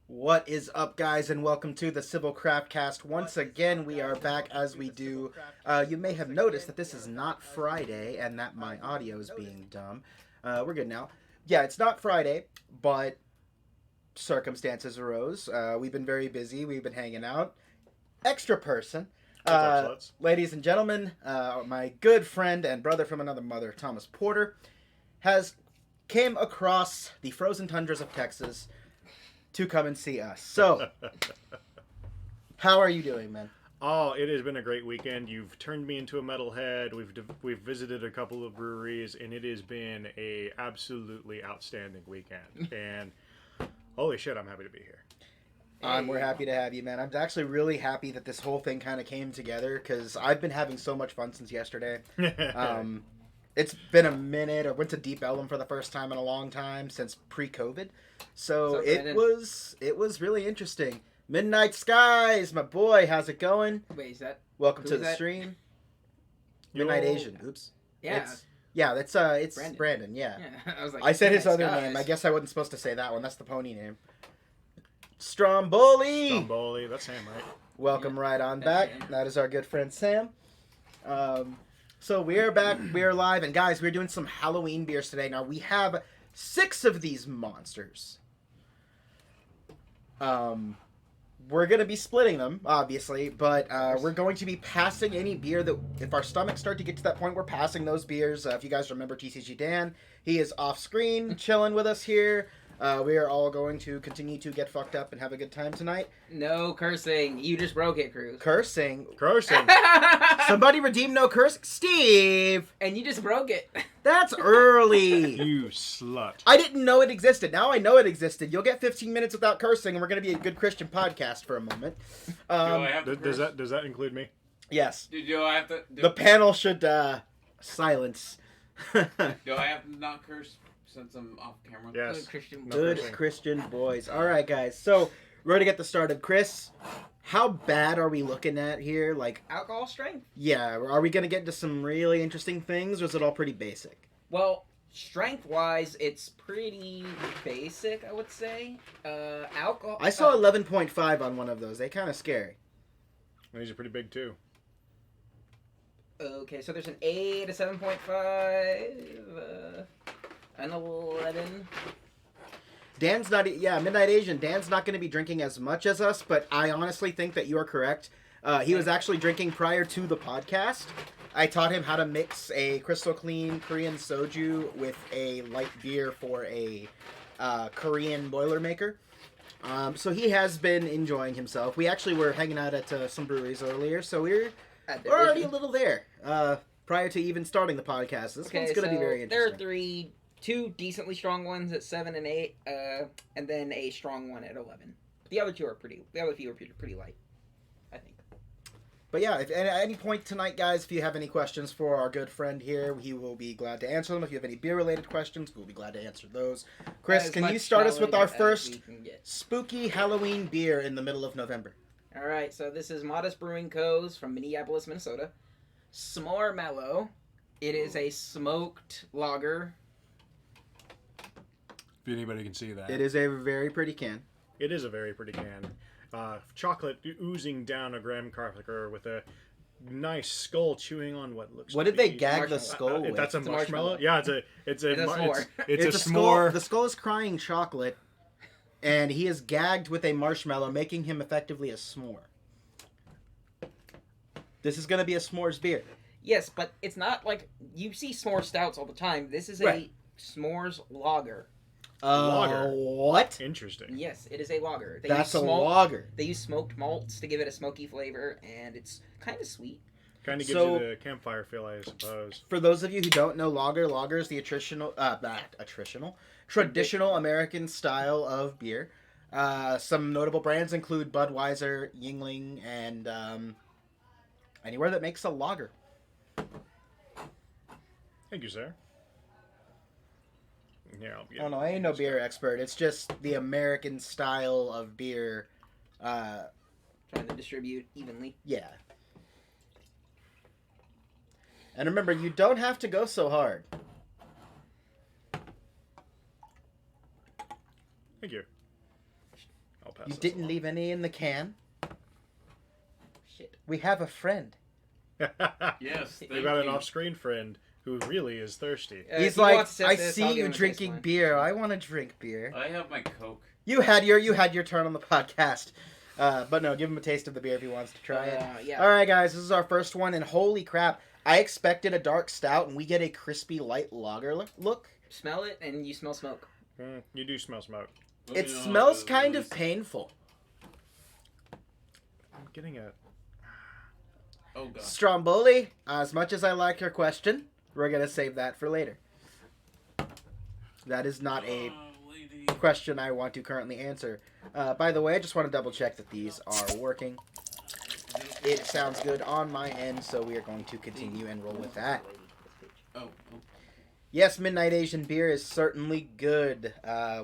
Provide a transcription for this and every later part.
What is up, guys, and welcome to the Civil Craftcast. Once again, we are back as we do. You may have noticed that this is not Friday and that my audio is being dumb. We're good now. Yeah, it's not Friday, but circumstances arose. We've been very busy. We've been hanging out. Extra person. Ladies and gentlemen, my good friend and brother from another mother, Thomas Porter, has came across the frozen tundras of Texas to come and see us. So, how are you doing, man? Oh, it has been a great weekend. You've turned me into a metalhead. We've visited a couple of breweries, and it has been a absolutely outstanding weekend. And holy shit, I'm happy to be here. We're happy to have you, man. I'm actually really happy that this whole thing kind of came together because I've been having so much fun since yesterday. It's been a minute. I went to Deep Ellum for the first time in a long time since pre-COVID. So it was really interesting. Midnight Skies, my boy, how's it going? Wait, is that? Welcome to the stream. Midnight Asian. Oops. Yeah. It's Brandon. Brandon. Yeah. I was like, I said his other Skies. name. I guess I wasn't supposed to say that one. That's the pony name. Stromboli. Stromboli, that's Sam, right? Welcome right on That's back. Sam. That is our good friend Sam. So we are back. We are live, and guys, we're doing some Halloween beers today. Now we have 6 of these monsters. We're gonna be splitting them, obviously, but we're going to be passing any beer that, if our stomachs start to get to that point, we're passing those beers. If you guys remember TCG Dan, he is off screen, chilling with us here. We are all going to continue to get fucked up and have a good time tonight. No cursing. You just broke it, Cruz. Cursing. Somebody Somebody redeem no curse. Steve! And you just broke it. That's early. You slut. I didn't know it existed. Now I know it existed. You'll get 15 minutes without cursing, and we're going to be a good Christian podcast for a moment. Does that include me? Yes. Do I have to? The panel should silence. Do I have to not curse since I'm off camera? Yes. Good Christian. No Good cursing. Christian boys. All right, guys. So, we're going to get this started. Chris, how bad are we looking at here? Like, Alcohol strength. yeah, are we going to get into some really interesting things, or is it all pretty basic? Well, strength-wise, it's pretty basic, I would say. Alcohol. I saw 11.5 on one of those. They kind of scary. And these are pretty big too. Okay, so there's an 8, a 7.5, an 11. Dan's not, Midnight Asian. Dan's not going to be drinking as much as us, but I honestly think that you are correct. He was actually drinking prior to the podcast. I taught him how to mix a crystal clean Korean soju with a light beer for a Korean Boilermaker. So he has been enjoying himself. We actually were hanging out at some breweries earlier, so we're already a little there prior to even starting the podcast. This one's going to be very interesting. There are 2 decently strong ones at 7 and 8, and then a strong one at 11. The other few are pretty light, I think. But yeah, if at any point tonight, guys, if you have any questions for our good friend here, he will be glad to answer them. If you have any beer-related questions, we'll be glad to answer those. Chris, can you start us with our first spooky Halloween beer in the middle of November? All right, so this is Modest Brewing Co.'s from Minneapolis, Minnesota. S'more Mallow. It is a smoked lager. If anybody can see that. It is a very pretty can. It is a very pretty can. Chocolate oozing down a graham cracker with a nice skull chewing on what looks. What did they gag the skull with? That's a It's a marshmallow. marshmallow. Yeah, it's a s'more. It's a skull. s'more. The skull is crying chocolate, and he is gagged with a marshmallow, making him effectively a s'more. This is going to be a s'mores beer. Yes, but it's not like you see s'more stouts all the time. This is Right. a s'mores lager. Lager. What? Interesting. Yes, it is a lager. That's a lager. They use smoked malts to give it a smoky flavor, and it's kind of sweet. Kind of gives So- you the campfire feel, I suppose. For those of you who don't know lager is the traditional American style of beer. Some notable brands include Budweiser, Yuengling, and anywhere that makes a lager. Thank you, sir. Oh no, I ain't no beer expert. It's just the American style of beer. Trying to distribute evenly. Yeah. And remember, you don't have to go so hard. Thank you. I'll pass You this didn't along. leave any in the can. Shit. We have a friend. Yes, We thank got an you. off-screen friend who really is thirsty. He's if he like, wants to I test this, see I'll give you him a taste drinking one." beer. I want to drink beer. I have my Coke. You had your turn on the podcast. But no, give him a taste of the beer if he wants to try it. Yeah. All right, guys, this is our first one, and holy crap, I expected a dark stout, and we get a crispy light lager look. Smell it, and you smell smoke. You do smell smoke. Let It me know smells how kind it of is. painful. I'm getting a... Oh god. Stromboli, as much as I like your question, we're going to save that for later. That is not a Lady. question I want to currently answer. By the way, I just want to double check that these are working. It sounds good on my end, so we are going to continue and roll with that. Oh. Yes, Midnight Asian beer is certainly good.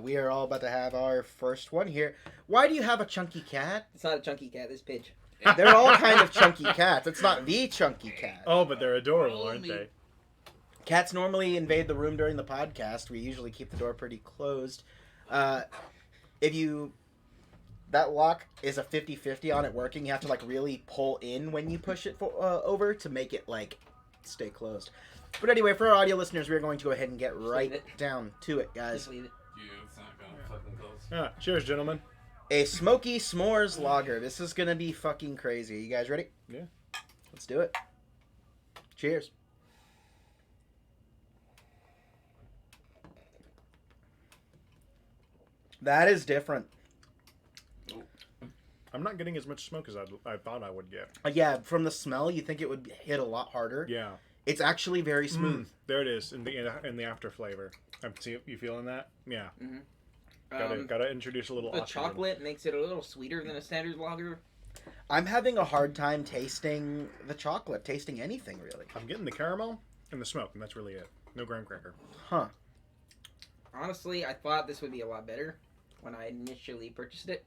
We are all about to have our first one here. Why do you have a chunky cat? It's not a chunky cat. This pitch. They're all kind of chunky cats. It's not the chunky cat. Oh, but they're adorable, aren't they? Cats normally invade the room during the podcast. We usually keep the door pretty closed. That lock is a 50-50 on it working. You have to like really pull in when you push it over to make it like stay closed. But anyway, for our audio listeners, we're going to go ahead and get right it. down to it, guys. Just leave it. Yeah, it's not gonna fucking close. Cheers, gentlemen. A smoky s'mores lager. This is gonna be fucking crazy. You guys ready? Yeah. Let's do it. Cheers. That is different. I'm not getting as much smoke as I thought I would get. Yeah, from the smell, you think it would hit a lot harder. Yeah. It's actually very smooth. There it is in the after flavor. You feeling that? Yeah. Mm-hmm. Gotta introduce a little The oxygen. chocolate makes it a little sweeter than a standard lager. I'm having a hard time tasting the chocolate, tasting anything really. I'm getting the caramel and the smoke, and that's really it. No graham cracker. Huh. Honestly, I thought this would be a lot better when I initially purchased it.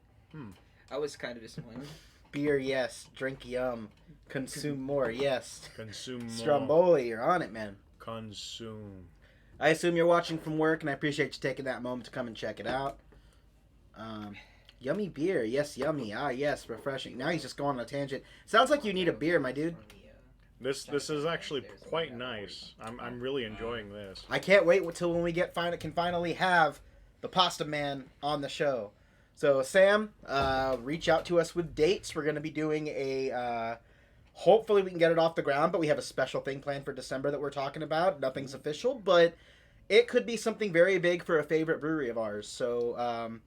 I was kind of disappointed. Beer, yes. Drink, yum. Consume more, yes. Consume more. Stromboli, you're on it, man. Consume. I assume you're watching from work, and I appreciate you taking that moment to come and check it out. Yummy beer. Yes, yummy. Ah, yes, refreshing. Now he's just going on a tangent. Sounds like you need a beer, my dude. This is actually quite nice. I'm really enjoying this. I can't wait until when we can finally have the Pasta Man on the show. So, Sam, reach out to us with dates. We're going to be doing a... hopefully we can get it off the ground, but we have a special thing planned for December that we're talking about. Nothing's official, but it could be something very big for a favorite brewery of ours. So,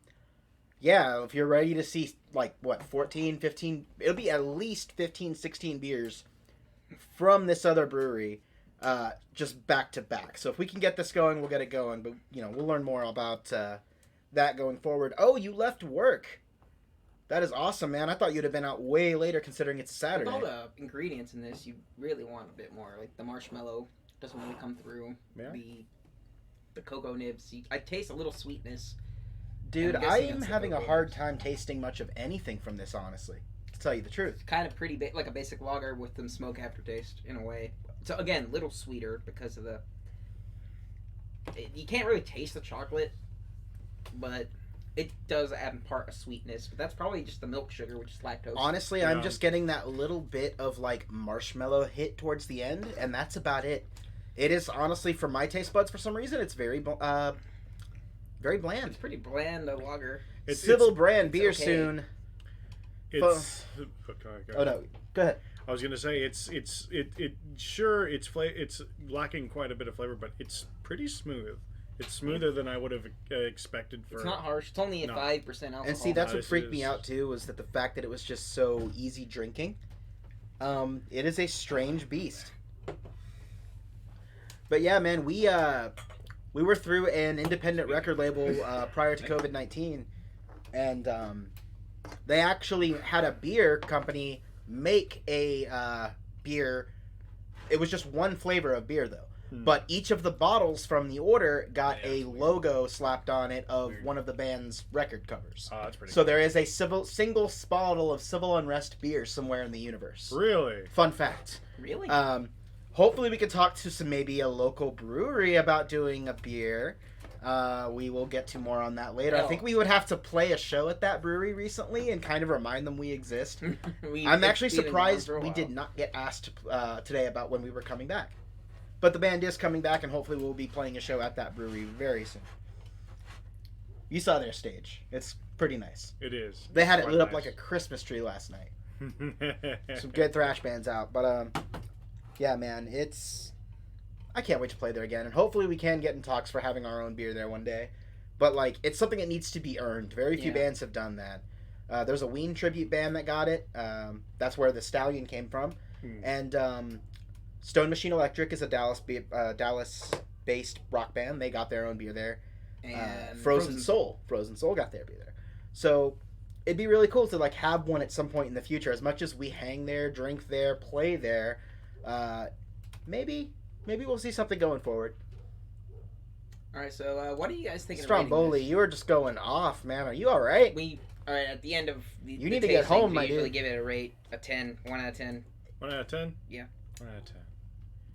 yeah, if you're ready to see, 14, 15... It'll be at least 15, 16 beers from this other brewery, just back to back. So if we can get this going, we'll get it going. But, we'll learn more about that going forward. Oh, you left work. That is awesome, man. I thought you'd have been out way later considering it's Saturday. With all the ingredients in this, you really want a bit more. Like the marshmallow doesn't really come through. Yeah. The cocoa nibs. I taste a little sweetness. Dude, I'm I guessing am it's the having a cocoa hard nibs. time tasting much of anything from this, honestly. To tell you the truth. Kind of pretty like a basic lager with some smoke aftertaste in a way. So again, a little sweeter because of you can't really taste the chocolate, but it does impart a sweetness. But that's probably just the milk sugar, which is lactose. Honestly, Yeah. I'm just getting that little bit of, marshmallow hit towards the end, and that's about it. It is, honestly, for my taste buds, for some reason, it's very very bland. It's pretty bland, the lager. Civil brand it's beer okay. soon. It's. Oh, no. Go ahead. I was gonna say it's lacking quite a bit of flavor, but it's pretty smooth. It's smoother than I would have expected for. It's not harsh. It's only 5% alcohol. And see, that's what This freaked me is- out too, was that the fact that it was just so easy drinking. It is a strange beast. But yeah, man, we were through an independent record label prior to COVID-19, and they actually had a beer company make a beer. It was just one flavor of beer though. but each of the bottles from the order got a logo slapped on it of one of the band's record covers. Oh, that's pretty So cool. there is a single bottle of Civil Unrest beer somewhere in the universe. Really? Fun fact. Really? Hopefully we can talk to maybe a local brewery about doing a beer. We will get to more on that later. I think we would have to play a show at that brewery recently and kind of remind them we exist. I'm actually surprised we did not get asked today about when we were coming back. But the band is coming back, and hopefully we'll be playing a show at that brewery very soon. You saw their stage. It's pretty nice. It is. They had It's it quite lit up nice. like a Christmas tree last night. Some good thrash bands out. But, yeah, man, I can't wait to play there again. And hopefully we can get in talks for having our own beer there one day. But, like, it's something that needs to be earned. Very few bands have done that. There's a Ween tribute band that got it. That's where the Stallion came from. And Stone Machine Electric is a Dallas-based rock band. They got their own beer there. And Frozen Soul got their beer there. So it'd be really cool to like have one at some point in the future. As much as we hang there, drink there, play there, maybe we'll see something going forward. All right, so what are you guys thinking? Stromboli, you were just going off, man. Are you all right? All right, at the end of you need to get home, my dude. We usually give it a rate, a 10, 1 out of 10. 1 out of 10? Yeah. 1 out of 10.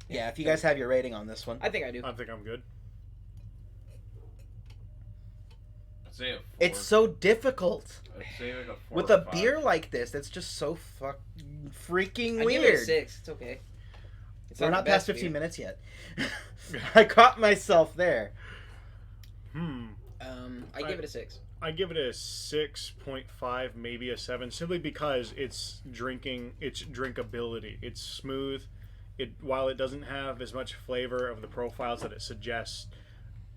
Yeah, if you guys have your rating on this one. I think I do. I think I'm good. I'd say a 4. It's so difficult. I'd say like a 4 With or a 5. beer like this, that's just so freaking I weird. give it a 6. It's okay. It's We're not the past best 15 beer. minutes yet. I caught myself there. I give it a 6. I give it a 6.5, maybe a 7, simply because it's drinkability. It's smooth. While it doesn't have as much flavor of the profiles that it suggests,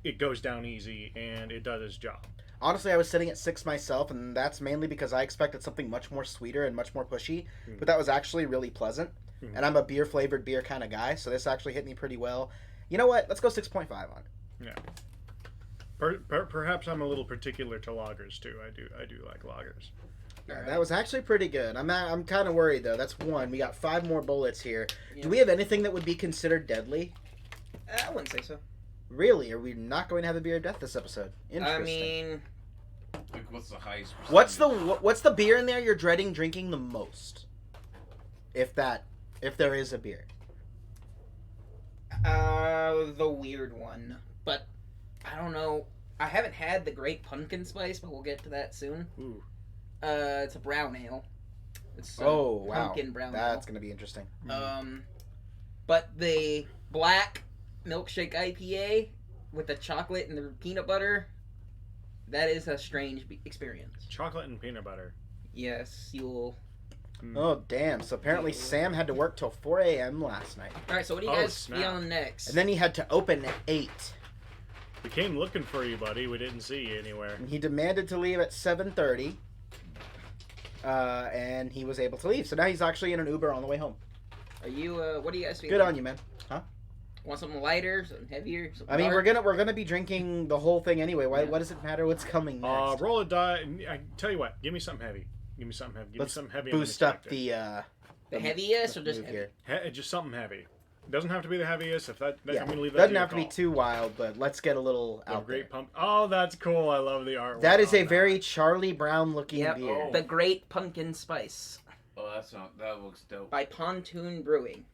it goes down easy and it does its job. Honestly, I was sitting at 6 myself, and that's mainly because I expected something much more sweeter and much more pushy. But that was actually really pleasant. And I'm a beer-flavored beer kind of guy, so this actually hit me pretty well. You know what? Let's go 6.5 on it. Yeah. Perhaps I'm a little particular to lagers too. I do like lagers. Yeah, that was actually pretty good. I'm kind of worried though. That's one. We got 5 more bullets here. Yeah. Do we have anything that would be considered deadly? I wouldn't say so. Really? Are we not going to have a beer of death this episode? Interesting. I mean, Like, what's the highest What's the beer in there you're dreading drinking the most? If there is a beer. the weird one, but I don't know. I haven't had the Great Pumpkin Spice, but we'll get to that soon. Ooh. It's a brown ale. It's wow. pumpkin brown That's gonna be interesting. ale. But the black milkshake IPA with the chocolate and the peanut butter, that is a strange experience. Chocolate and peanut butter. Yes, you'll. Oh damn! So apparently Sam had to work till 4 a.m. last night, All right, so what do you Oh, guys snap. feeling next? and then he had to open at 8. We came looking for you, buddy. We didn't see you anywhere. And he demanded to leave at 7:30, and he was able to leave. So now he's actually in an Uber on the way home. Are you? What do you guys feeling? Good on you, man. Want something lighter, something heavier? Something I mean, dark? we're gonna be drinking the whole thing anyway. Why? Yeah. What does it matter what's coming next? Roll a die. I tell you what. Give me something heavy. Give me something heavy. Give Let's me something heavy. boost up the the heaviest or just move heavy? here. Just something heavy. It doesn't have to be the heaviest. If that Yeah, I'm gonna leave that. doesn't to have to your be call. too wild, but let's get a little The out Great there. Pump. Oh, that's cool. I love the artwork. That is on a very Charlie Brown looking Yep. beer. Oh. The Great Pumpkin Spice Oh, that looks dope. by Pontoon Brewing.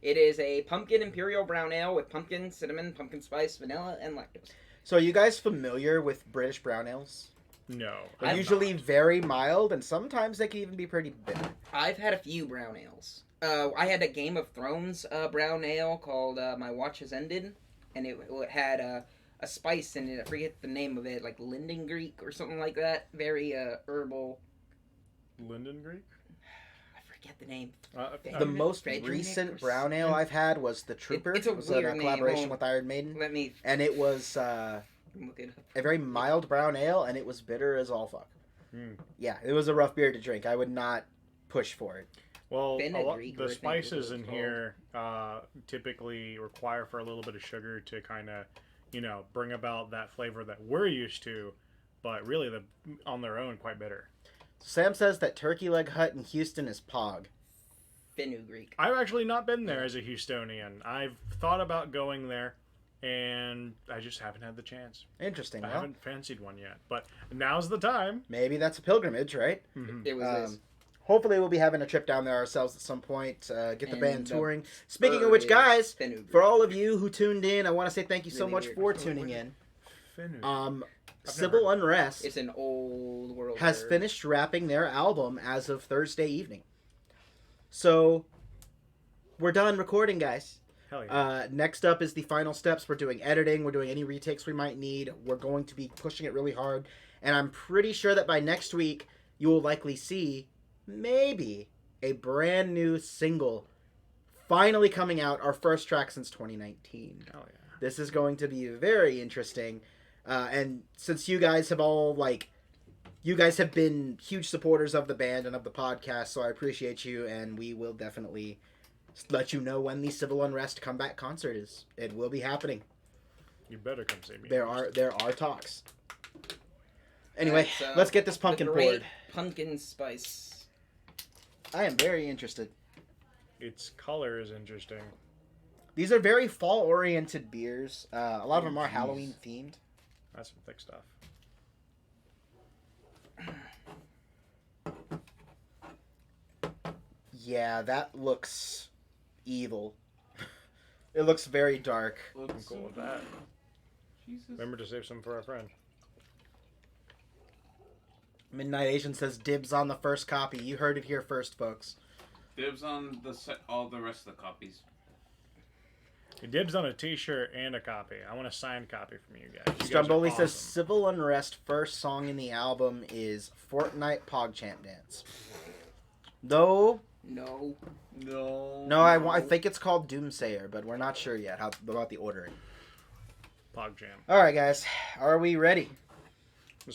It is a pumpkin imperial brown ale with pumpkin, cinnamon, pumpkin spice, vanilla, and lactose. So are you guys familiar with British brown ales? No. They're I'm usually not. very mild, and sometimes they can even be pretty bitter. I've had a few brown ales. I had a Game of Thrones brown ale called My Watch Has Ended, and it had a spice in it. I forget the name of it, like Linden Greek or something like that. Very herbal. Linden Greek. I forget the name. The most Frederick recent or brown ale I've had was the Trooper. it's a it was weird a name. collaboration Hold- with Iron Maiden, Let me and it was look it up. a very mild brown ale, and it was bitter as all fuck. Yeah, it was a rough beer to drink. I would not push for it. Well, Fenugreek, the I think is spices what in it's here typically require for a little bit of sugar to kind of, bring about that flavor that we're used to, but really on their own quite bitter. Sam says that Turkey Leg Hut in Houston is Pog. fenugreek. I've actually not been there as a Houstonian. I've thought about going there, and I just haven't had the chance. Interesting. I Well, haven't fancied one yet, but now's the time. maybe that's a pilgrimage, right? It was this. Hopefully, we'll be having a trip down there ourselves at some point. Get the And band the touring. Speaking of which, guys, Fenugreek. for all of you who tuned in, I want to say thank you so Really much weird. for tuning in. Fenugreek. Civil Unrest It's an old world. has word. finished wrapping their album as of Thursday evening. So, we're done recording, guys. Hell yeah. Next up is the final steps. We're doing editing. We're doing any retakes we might need. We're going to be pushing it really hard. And I'm pretty sure that by next week, you will likely see maybe a brand new single finally coming out. Our first track since 2019. Hell yeah. This is going to be very interesting. And since you guys have all, you guys have been huge supporters of the band and of the podcast, so I appreciate you, and we will definitely let you know when the Civil Unrest comeback concert is. It will be happening. You better come see me. There are talks. Anyway, Alright, so let's get this pumpkin the great poured. Pumpkin spice. I am very interested. Its color is interesting. These are very fall-oriented beers. A lot of them are Jeez. Halloween-themed. That's some thick stuff. Yeah, that looks evil. It looks very dark. I'm cool with that. Jesus. Remember to save some for our friend. Midnight Asian says dibs on the first copy. You heard it here first, folks. Dibs on all the rest of the copies. Dibs on a t-shirt and a copy. I want a signed copy from you guys. You guys are Stromboli says awesome. Civil Unrest first song in the album is Fortnite PogChamp Dance. Though, No. no, I think it's called Doomsayer, but we're not sure yet about the ordering. Pog Jam. All right, guys, are we ready?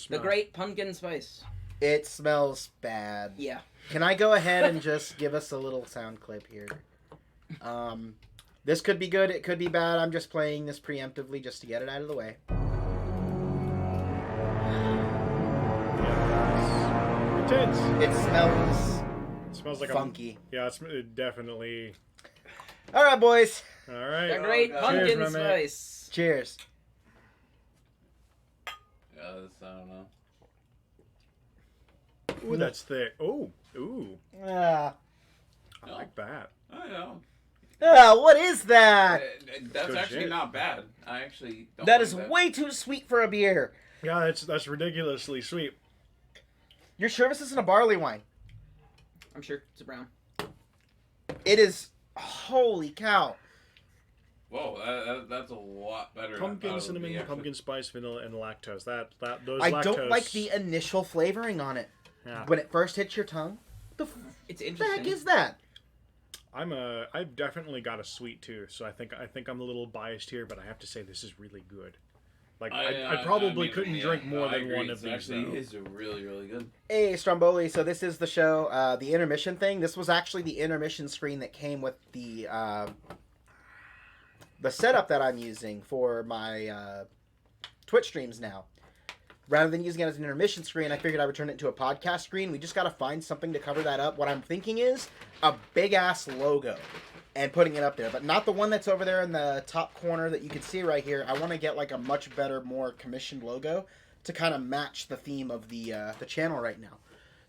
The great pumpkin spice. It smells bad. Yeah. Can I go ahead and just give us a little sound clip here? This could be good, it could be bad. I'm just playing this preemptively just to get it out of the way. Intense. It smells It smells like funky. it definitely. All right, boys. All right. The great God. pumpkin Cheers, my man. spice. Cheers. Yeah, I don't know. Ooh, that's thick. Ooh. Ah. I like that. I know. What is that? That's good actually shit. not bad. I actually don't That like is way too sweet for a beer. Yeah, that's ridiculously sweet. You're sure this isn't a barley wine? I'm sure it's a brown. It is. Holy cow. Whoa, that's a lot better. Pumpkin, than cinnamon, actually- pumpkin spice, vanilla, and lactose. Those I lactose. don't like the initial flavoring on it. Yeah. When it first hits your tongue. The It's heck interesting. is that? I've definitely got a sweet tooth, so I think I'm a little biased here, but I have to say this is really good. Like I probably couldn't drink more I than agree. one of It's these. actually though. is really, really good. Hey, Stromboli, so this is the show, the intermission thing. This was actually the intermission screen that came with the setup that I'm using for my Twitch streams now. Rather than using it as an intermission screen, I figured I would turn it into a podcast screen. We just got to find something to cover that up. What I'm thinking is a big-ass logo and putting it up there, but not the one that's over there in the top corner that you can see right here. I want to get like a much better, more commissioned logo to kind of match the theme of the channel right now.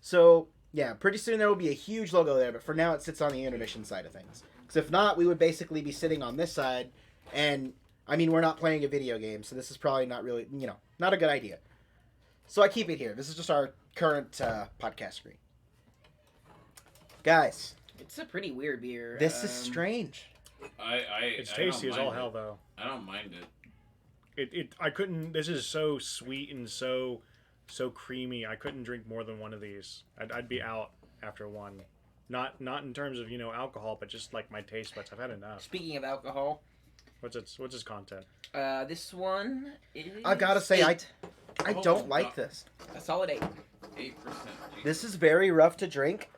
So, yeah, pretty soon there will be a huge logo there, but for now it sits on the intermission side of things. Because if not, we would basically be sitting on this side, and, I mean, we're not playing a video game, so this is probably not really, not a good idea. So I keep it here. This is just our current podcast screen. Guys, It's a pretty weird beer. this is strange. It's I don't tasty as mind all it. hell, though. I don't mind it. I couldn't. This is so sweet and so creamy. I couldn't drink more than one of these. I'd be out after one. Not in terms of alcohol, but just like my taste buds. I've had enough. Speaking of alcohol, What's its content? this one is I gotta say, I 8. don't Oh, like God. this. a solid 8. 8%. This is very rough to drink.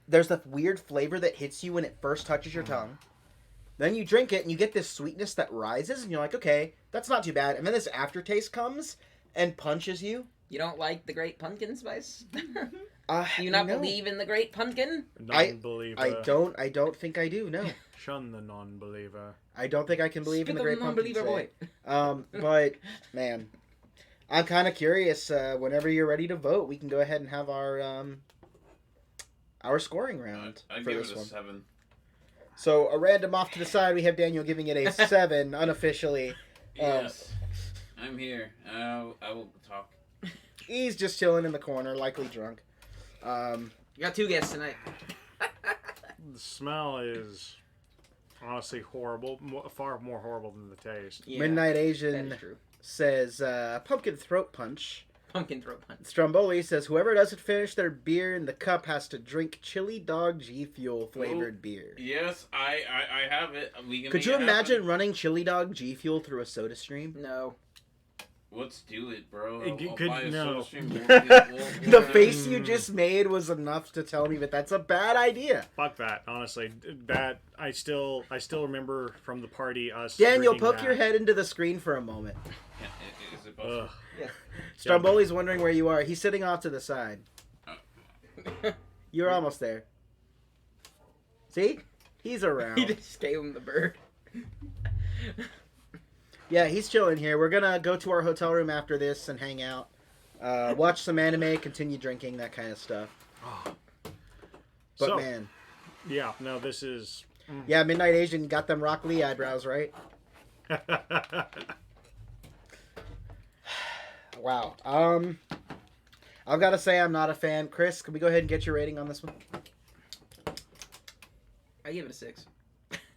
There's a weird flavor that hits you when it first touches your tongue. Then you drink it and you get this sweetness that rises and you're like, okay, that's not too bad. And then this aftertaste comes and punches you. You don't like the great pumpkin spice? Do you not believe in the great Punkin? Non-believer. I don't think I do. No. Shun the non-believer. I don't think I can believe in the great pumpkin. Non-believer boy. But man, I'm kind of curious. Whenever you're ready to vote, we can go ahead and have our scoring round I'd for give this it a one. 7. So a random off to the side, we have Daniel giving it a 7 unofficially. Yes, I'm here. I will talk. He's just chilling in the corner, likely drunk. You got 2 guests tonight. The smell is honestly horrible. Far more horrible than the taste. Yeah, Midnight that Asian is true. says pumpkin throat punch. Pumpkin throat punch. Stromboli says whoever doesn't finish their beer in the cup has to drink Chili Dog G Fuel flavored beer. Yes, I have it. We can Could make you it imagine happen. running Chili Dog G Fuel through a soda stream? No. Let's do it, bro. It I'll could- buy a no. soda stream. The face you just made was enough to tell me that that's a bad idea. Fuck that. Honestly, that I still remember from the party us. Daniel, drinking poke that. your head into the screen for a moment. Yeah, is it possible? Ugh. Stromboli's wondering where you are. He's sitting off to the side. You're almost there. See? He's He around. just gave him the bird. Yeah, he's chilling here. We're gonna go to our hotel room after this and hang out. Watch some anime, continue drinking, that kind of stuff. But So, man. yeah, no, this is. Yeah, Midnight Asian got them Rock Lee eyebrows, right? Wow. I've got to say I'm not a fan. Chris, can we go ahead and get your rating on this one? I give it a 6.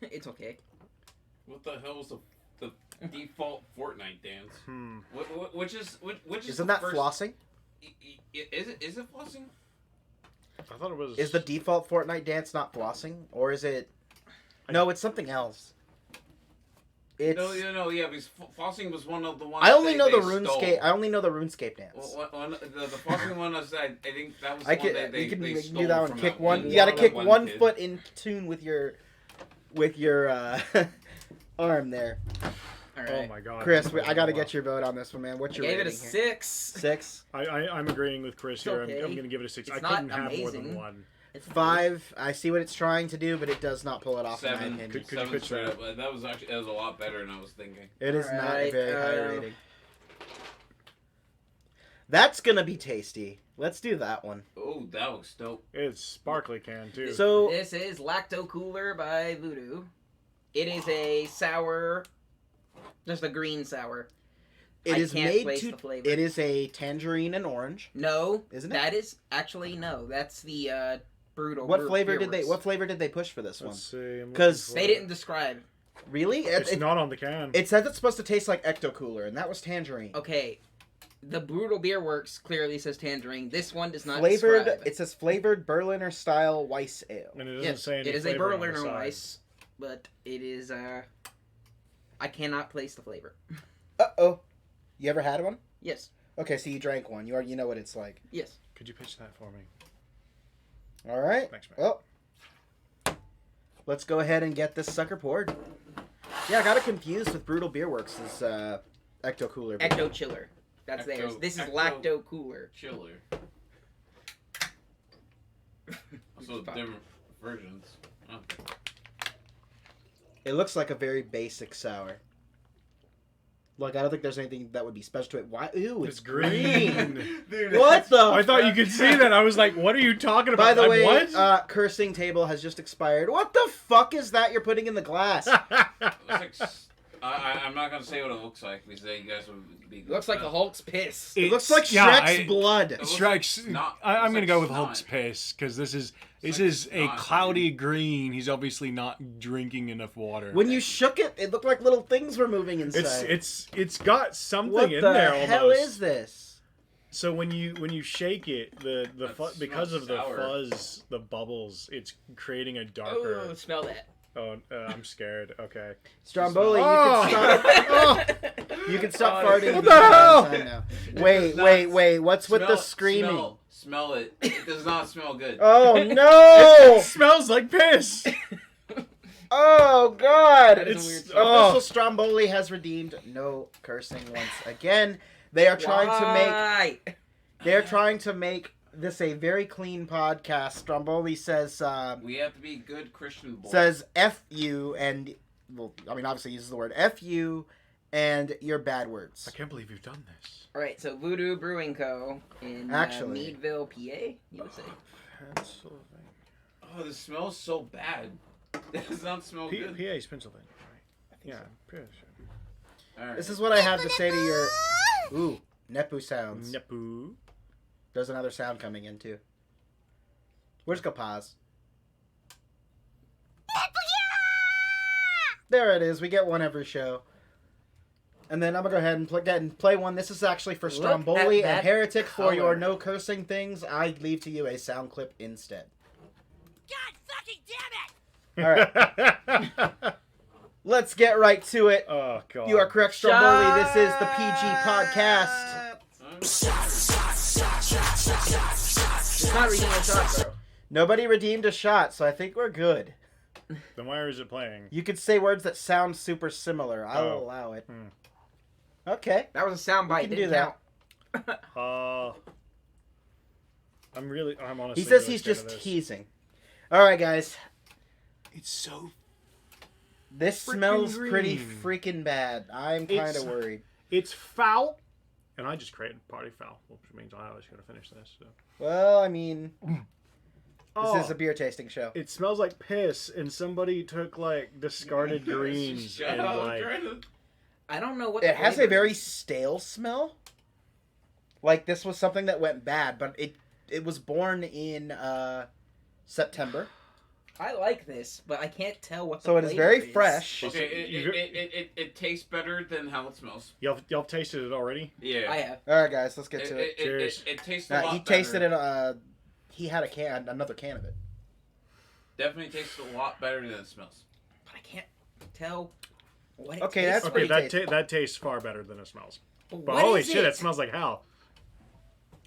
It's okay. What the hell is the default Fortnite dance? Hmm. Which is Isn't the that first... flossing? Is it flossing? I thought it was. Is the default Fortnite dance not flossing? Or is it... No, it's something else. It's... No, yeah, because flossing was one of the ones. I only know the they RuneScape. stole. I only know the RuneScape dance. The flossing one was I think that was I the one can. that they You can they do stole that one. from Kick that one. one. You got to kick one kid. foot in tune with your arm there. All Oh right. my god. Chris, I got to get your vote on this one, man. What's your Gave it a rating here? 6. 6, I'm agreeing with Chris It's here. okay. I'm going to give it a 6. It's I not couldn't have more than amazing. one. It's 5. I see what it's trying to do, but it does not pull it off. In my 7. opinion. Could you 7 pitch straight that? up. That was actually a lot better than I was thinking. It is not a Alright, very high rating. That's gonna be tasty. Let's do that one. Oh, that looks dope. It's sparkly can too. So This is Lacto-cooler by Voodoo. It is a sour, just a green sour. it I is can't made place to. the flavor. It is a tangerine and orange. No, Isn't it? that is actually no. That's the brutal. What brew- flavor beer did they? works. What flavor did they push for this one? Let's see. I'm 'Cause looking They for didn't describe. Really? It's not on the can. It says it's supposed to taste like Ecto-cooler, and that was tangerine. Okay, the brutal beer works clearly says tangerine. This one does not Flavored. describe. It says flavored Berliner Style Weisse Ale. and it doesn't Yes, say any it is a flavoring on the Berliner side. Weisse, but it is I cannot place the flavor. Oh. You ever had one? Yes, Okay, so you drank one. You already know what it's like. yes. Could you pitch that for me? All right. Thanks, man. Well, let's go ahead and get this sucker poured. Yeah, I got it confused with Brutal Beer Works' Ecto-cooler. beer. Ecto chiller. That's theirs. This is Lacto cooler. Chiller. Also different versions. Oh. It looks like a very basic sour. Like, I don't think there's anything that would be special to it. Why? Ew, it's green. Dude, What the? I thought you could see that. I was like, "What are you talking about?" By the way, what? cursing table has just expired. What the fuck is that you're putting in the glass? Looks like I'm not gonna say what it looks like because you guys would be. It looks like a Hulk's piss. It looks like Shrek's yeah, blood. looks Strikes. snot. I'm Looks gonna go like with snot. Hulk's piss because this is It's like a snot, cloudy green. He's obviously not drinking enough water. When you shook it, it looked like little things were moving inside. it's got something what in the there almost. hell is this? So when you shake it, the That because smells of the sour. fuzz, the bubbles, it's creating a darker. Oh, smell that. Oh, I'm scared. Okay. Stromboli, Oh! you can stop. Oh! You can stop Oh, farting. what the the hell? entire time now. Wait, does not wait. What's with the screaming? Smell it. It does not smell good. Oh no! It smells like piss. Oh god! That is a It's weird Official Stromboli has redeemed no cursing once again. They are trying to make. Why? They are trying to make this a very clean podcast. Stromboli says We have to be good Christian boys. says F you and well, I mean obviously uses the word F you and your bad words. I can't believe you've done this. All right, so Voodoo Brewing Co. in Actually. Meadville, PA, USA. Pennsylvania. Oh, this smells so bad. It does not smell good. PA's Pennsylvania, right? Yeah, I'm pretty sure. All right. This is what I have to say to your ooh Nepu sounds. Nepu. There's another sound coming in too. We're just gonna pause. There it is. We get one every show. And then I'm gonna go ahead and play one. This is actually for Look Stromboli at and that Heretic for color. your no cursing things. I leave to you a sound clip instead. God fucking damn it! All right, let's get right to it. Oh god. You are correct, Stromboli. This is the PG podcast. It's not reading a shot, bro. Nobody redeemed a shot, so I think we're good. Then why is it playing? You could say words that sound super similar. I'll Oh. allow it. Hmm. Okay. That was a soundbite. You can Didn't do that. count. I'm honestly. He says really he's scared just of this. teasing. All right, guys. It's so. This Freaking smells pretty green. freaking bad. I'm kind It's- of worried. It's foul. And I just created party foul, which means I always gotta finish this. So. Well, I mean, Oh, this is a beer tasting show. it smells like piss, and somebody took like discarded greens Shut and up, I'm like. trying to- I don't know what. It has a flavor very is. stale smell. Like this was something that went bad, but it was born in September, I like this, but I can't tell what. so the it is flavor very fresh. Okay, it tastes better than how it smells. Y'all tasted it already? Yeah. I have. All right, guys, let's get to it. Cheers. It tastes a lot He better. tasted it. He had another can of it. Definitely tastes a lot better than it smells. But I can't tell what it Okay, tastes that's like. pretty Okay, tasty. that tastes far better than it smells. But What holy is shit, it smells like hell.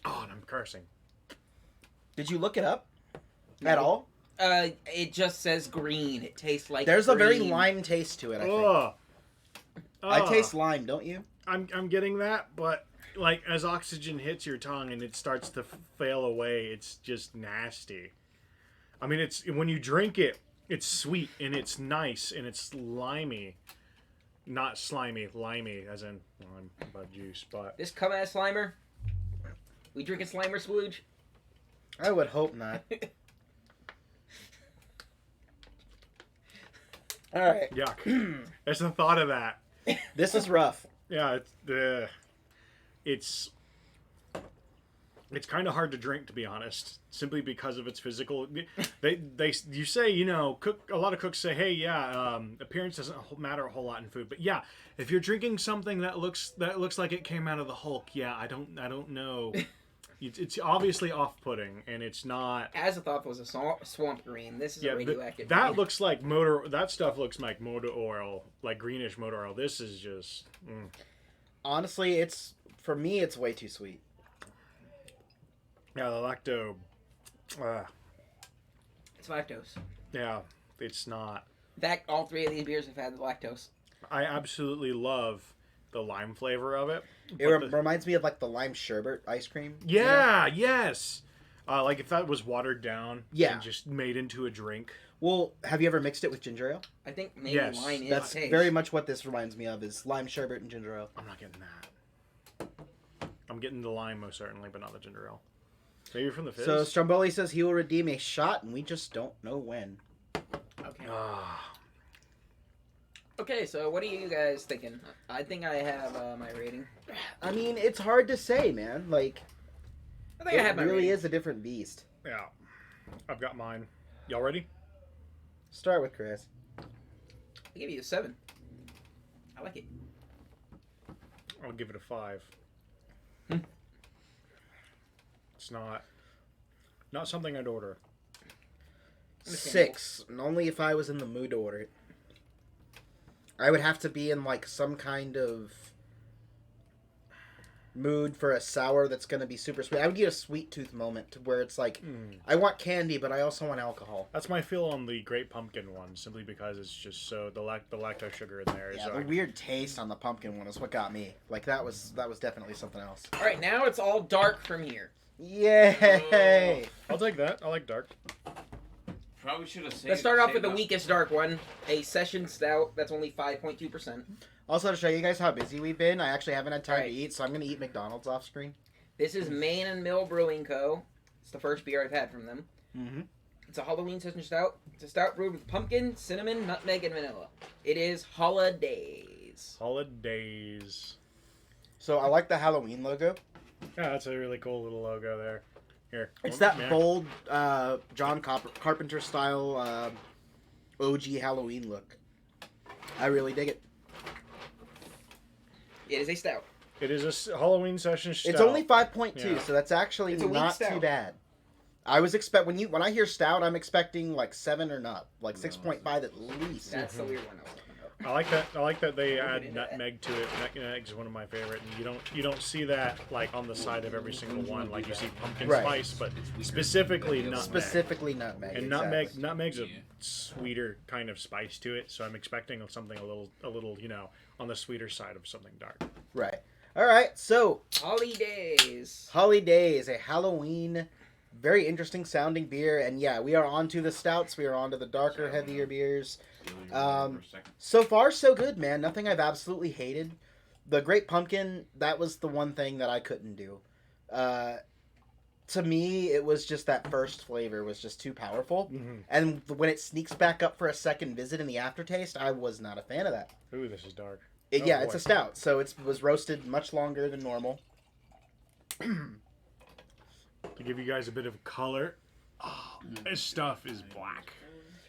Oh, and I'm cursing. Did you look it up No. at all? It just says green. It tastes like. There's a very green. lime taste to it. I think. Oh. I taste lime, don't you? I'm getting that, but like as oxygen hits your tongue and it starts to fail away, it's just nasty. I mean, it's when you drink it, it's sweet and it's nice and it's limey, not slimy, limey as in lime about juice. But This come as Slimer. We drinking Slimer splooge. I would hope not. All right, yuck. There's the thought of that. this is rough. Yeah, it's kind of hard to drink, to be honest, simply because of its physical. You say, you know, a lot of cooks say, hey, yeah, appearance doesn't matter a whole lot in food, but yeah, if you're drinking something that looks like it came out of the Hulk, yeah, I don't know. It's obviously off-putting, and it's not. Azathoth was a swamp green. This is a radioactive. That green. looks like motor. That stuff looks like motor oil, like greenish motor oil. This is just. Honestly, for me, it's way too sweet. Yeah, the lacto. It's lactose. Yeah, it's not. In fact, all three of these beers have had the lactose. I absolutely love the lime flavor of it. It reminds me of like the lime sherbet ice cream. Yeah, yes. Like if that was watered down Yeah. and just made into a drink. Well, have you ever mixed it with ginger ale? I think maybe Yes, wine is That's taste. very much what this reminds me of, is lime sherbet and ginger ale. I'm not getting that. I'm getting the lime most certainly, but not the ginger ale. Maybe from the fizz. So Stromboli says he will redeem a shot, and we just don't know when. Okay. Ah. Okay, so what are you guys thinking? I think I have my rating. I mean, it's hard to say, man. Like, I think I have it my really rating. is a different beast. Yeah. I've got mine. Y'all ready? Start with Chris. I give you a 7. I like it. I'll give it a 5. It's not something I'd order. 6. And only if I was in the mood to order it. I would have to be in like some kind of mood for a sour that's going to be super sweet. I would get a sweet tooth moment where it's like, I want candy, but I also want alcohol. That's my feel on the Great Pumpkin one, simply because it's just so the lactose sugar in there is Yeah, the weird taste on the pumpkin one is what got me. Like that was definitely something else. All right, now it's all dark from here. Yay! I'll take that. I like dark. Probably should have saved. Let's start off with saved the up. weakest dark one, a session stout that's only 5.2%. Also, to show you guys how busy we've been, I actually haven't had time Right. to eat, so I'm going to eat McDonald's off screen. This is Main and Mill Brewing Co. It's the first beer I've had from them. Mm-hmm. It's a Halloween session stout. It's a stout brewed with pumpkin, cinnamon, nutmeg, and vanilla. It is Holidays. Holidays. So I like the Halloween logo. Yeah, that's a really cool little logo there. Here. It's that Yeah. bold John Carpenter style OG Halloween look. I really dig it. It is a stout. It is a Halloween session stout. It's only 5.2, Yeah. so that's actually It's a weak not stout. too bad. I was when I hear stout, I'm expecting like 7 or not, like 6.5 at least. That's the weird one I was talking about. I like that they We'll get add into that. nutmeg to it. Nutmeg is one of my favorite, and you don't see that like on the side of every single one. Like you see pumpkin Right. spice, but specifically nutmeg. Specifically nutmeg. And exactly. nutmeg's a Yeah. sweeter kind of spice to it, so I'm expecting something a little on the sweeter side of something dark. Right. All right. So Holidays. Holidays, a Halloween, very interesting sounding beer, and yeah, we are on to the stouts. We are on to the darker, heavier beers. For a second. So far, so good, man. Nothing I've absolutely hated. The Great Pumpkin, that was the one thing that I couldn't do. To me, it was just that first flavor was just too powerful. Mm-hmm. And when it sneaks back up for a second visit in the aftertaste, I was not a fan of that. Ooh, this is dark. It, Oh, yeah, boy. it's a stout, so it was roasted much longer than normal. To give you guys a bit of color, this stuff is black.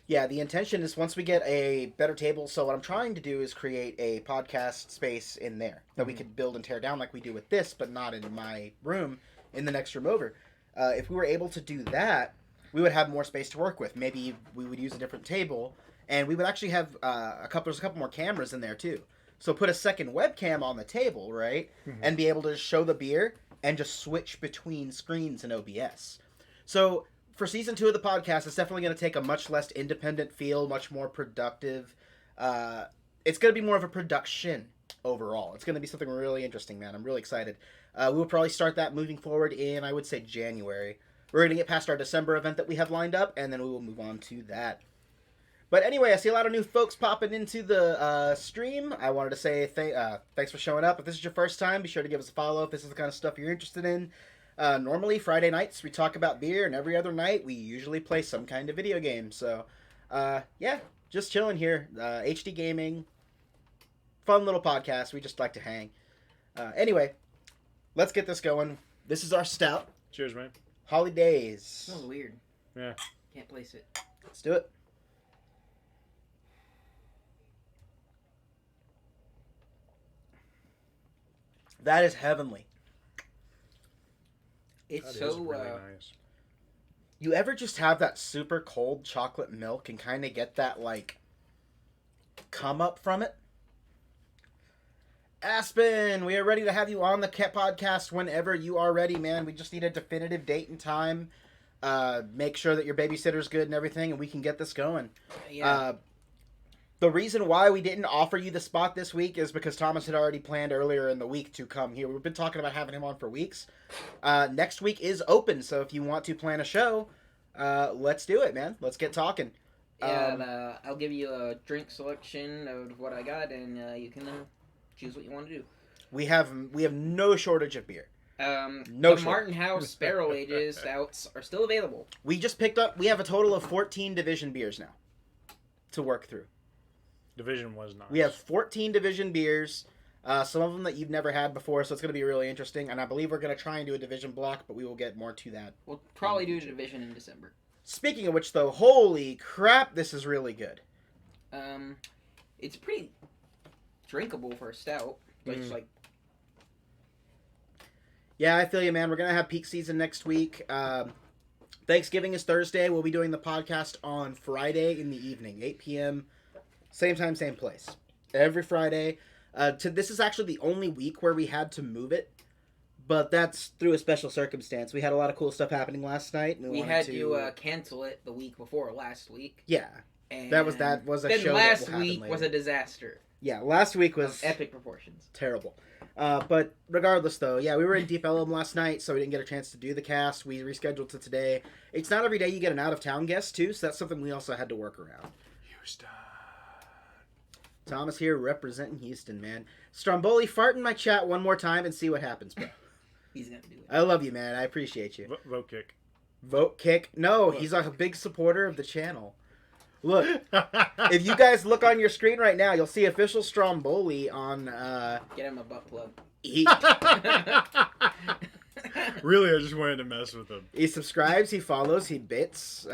Yeah, the intention is once we get a better table, so what I'm trying to do is create a podcast space in there that we could build and tear down like we do with this, but not in my room, in the next room over. If we were able to do that, we would have more space to work with. Maybe we would use a different table, and we would actually have there's a couple more cameras in there too. So put a second webcam on the table, right? And be able to show the beer and just switch between screens in OBS. So for season 2 of the podcast, it's definitely going to take a much less independent feel, much more productive. It's going to be more of a production overall. It's going to be something really interesting, man. I'm really excited. We will probably start that moving forward in, I would say, January. We're going to get past our December event that we have lined up, and then we will move on to that. But anyway, I see a lot of new folks popping into the stream. I wanted to say thanks for showing up. If this is your first time, be sure to give us a follow if this is the kind of stuff you're interested in. Normally, Friday nights, we talk about beer, and every other night, we usually play some kind of video game. So, yeah, just chilling here. HD gaming, fun little podcast. We just like to hang. Anyway, let's get this going. This is our stout. Cheers, man. Holidays. Smells weird. Yeah. Can't place it. Let's do it. That is heavenly. It's That so is really nice. You ever just have that super cold chocolate milk and kind of get that, like, come up from it? Aspen, we are ready to have you on the podcast whenever you are ready, man. We just need a definitive date and time. Make sure that your babysitter's good and everything, and we can get this going. yeah. The reason why we didn't offer you the spot this week is because Thomas had already planned earlier in the week to come here. We've been talking about having him on for weeks. Next week is open, so if you want to plan a show, let's do it, man. Let's get talking. I'll give you a drink selection of what I got, and you can choose what you want to do. We have no shortage of beer. No No the short. Martin House Barrel Ages stouts are still available. We just picked up. We have a total of 14 division beers now to work through. Division was nice. We have 14 division beers. Some of them that you've never had before, so it's going to be really interesting. And I believe we're going to try and do a division block, but we will get more to that. We'll probably do a division in December. Speaking of which, though, holy crap, this is really good. It's pretty drinkable for a stout. But it's like, Yeah, I feel you, man. We're going to have peak season next week. Thanksgiving is Thursday. We'll be doing the podcast on Friday in the evening, 8 p.m. Same time, same place. Every Friday. This is actually the only week where we had to move it, but that's through a special circumstance. We had a lot of cool stuff happening last night. And we wanted had to cancel it the week before last week. Yeah, And that was a then show last that will happen week later. was a disaster. Yeah, last week was epic proportions. terrible. But regardless, though, yeah, we were in Deep Ellum last night, so we didn't get a chance to do the cast. We rescheduled to today. It's not every day you get an out-of-town guest, too, so that's something we also had to work around. Houston. Thomas here representing Houston, man. Stromboli, fart in my chat one more time and see what happens, bro. He's gonna do it. I love you, man. I appreciate you. Vote kick. Vote kick? No, he's like a big supporter of the channel. Look, if you guys look on your screen right now, you'll see official Stromboli on... Get him a butt plug. Really, I just wanted to mess with him. He subscribes, he follows, he bits.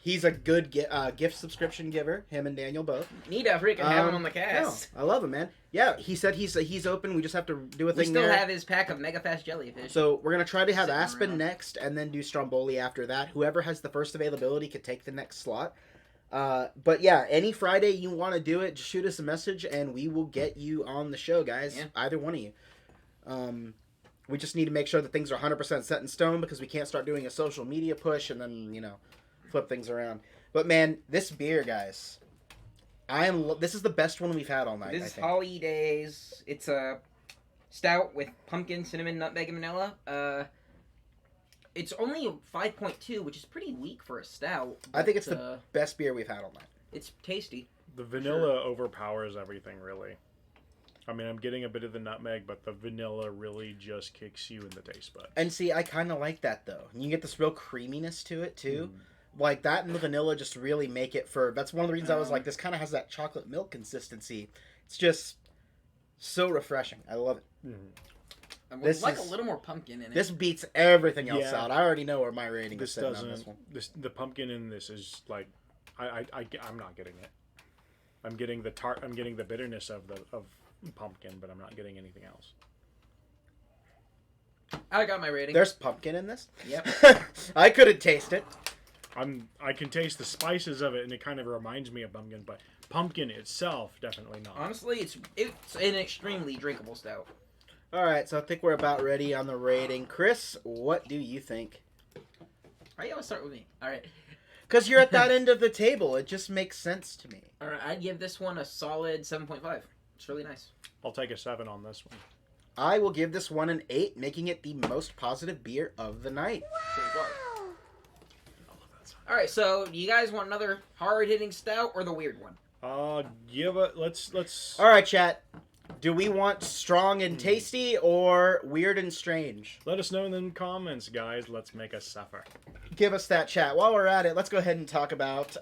He's a good gift subscription giver, him and Daniel both. Need to freaking have him on the cast. No, I love him, man. Yeah, he said he's open. We just have to do a thing there. We still have his pack of Mega Fast Jellyfish. So we're going to try to have Sitting Aspen around. next and then do Stromboli after that. Whoever has the first availability could take the next slot. But yeah, any Friday you want to do it, just shoot us a message and we will get you on the show, guys. Yeah. Either one of you. We just need to make sure that things are 100% set in stone because we can't start doing a social media push and then, flip things around. But man, this beer, guys, this is the best one we've had all night. This I is think. Holi Daze. It's a stout with pumpkin, cinnamon, nutmeg, and vanilla. It's only 5.2, which is pretty weak for a stout. I think it's but, the best beer we've had all night. It's tasty. The vanilla overpowers everything, really. I mean, I'm getting a bit of the nutmeg, but the vanilla really just kicks you in the taste buds. And see, I kind of like that, though. You get this real creaminess to it, too. Like, that and the vanilla just really make it for... That's one of the reasons I was like, this kind of has that chocolate milk consistency. It's just so refreshing. I love it. I would This like is- a little more pumpkin in it. This beats everything else Yeah. out. I already know where my rating This is sitting doesn't. on this one. The pumpkin in this is like, I'm not getting it. I'm getting the tart. I'm getting the bitterness of pumpkin, but I'm not getting anything else. I got my rating. There's pumpkin in this? Yep. I couldn't taste it. I can taste the spices of it, and it kind of reminds me of pumpkin, but pumpkin itself, definitely not. Honestly, it's an extremely drinkable stout. All right, so I think we're about ready on the rating. Chris, what do you think? Why you always start with me? All right. Because you're at that end of the table. It just makes sense to me. All right. I'd give this one a solid 7.5. It's really nice. I'll take a 7 on this one. I will give this one an 8, making it the most positive beer of the night. So far. All right. So, do you guys want another hard-hitting stout or the weird one? Let's. All right, chat. Do we want strong and tasty or weird and strange? Let us know in the comments, guys. Let's make us suffer. Give us that chat. While we're at it, let's go ahead and talk about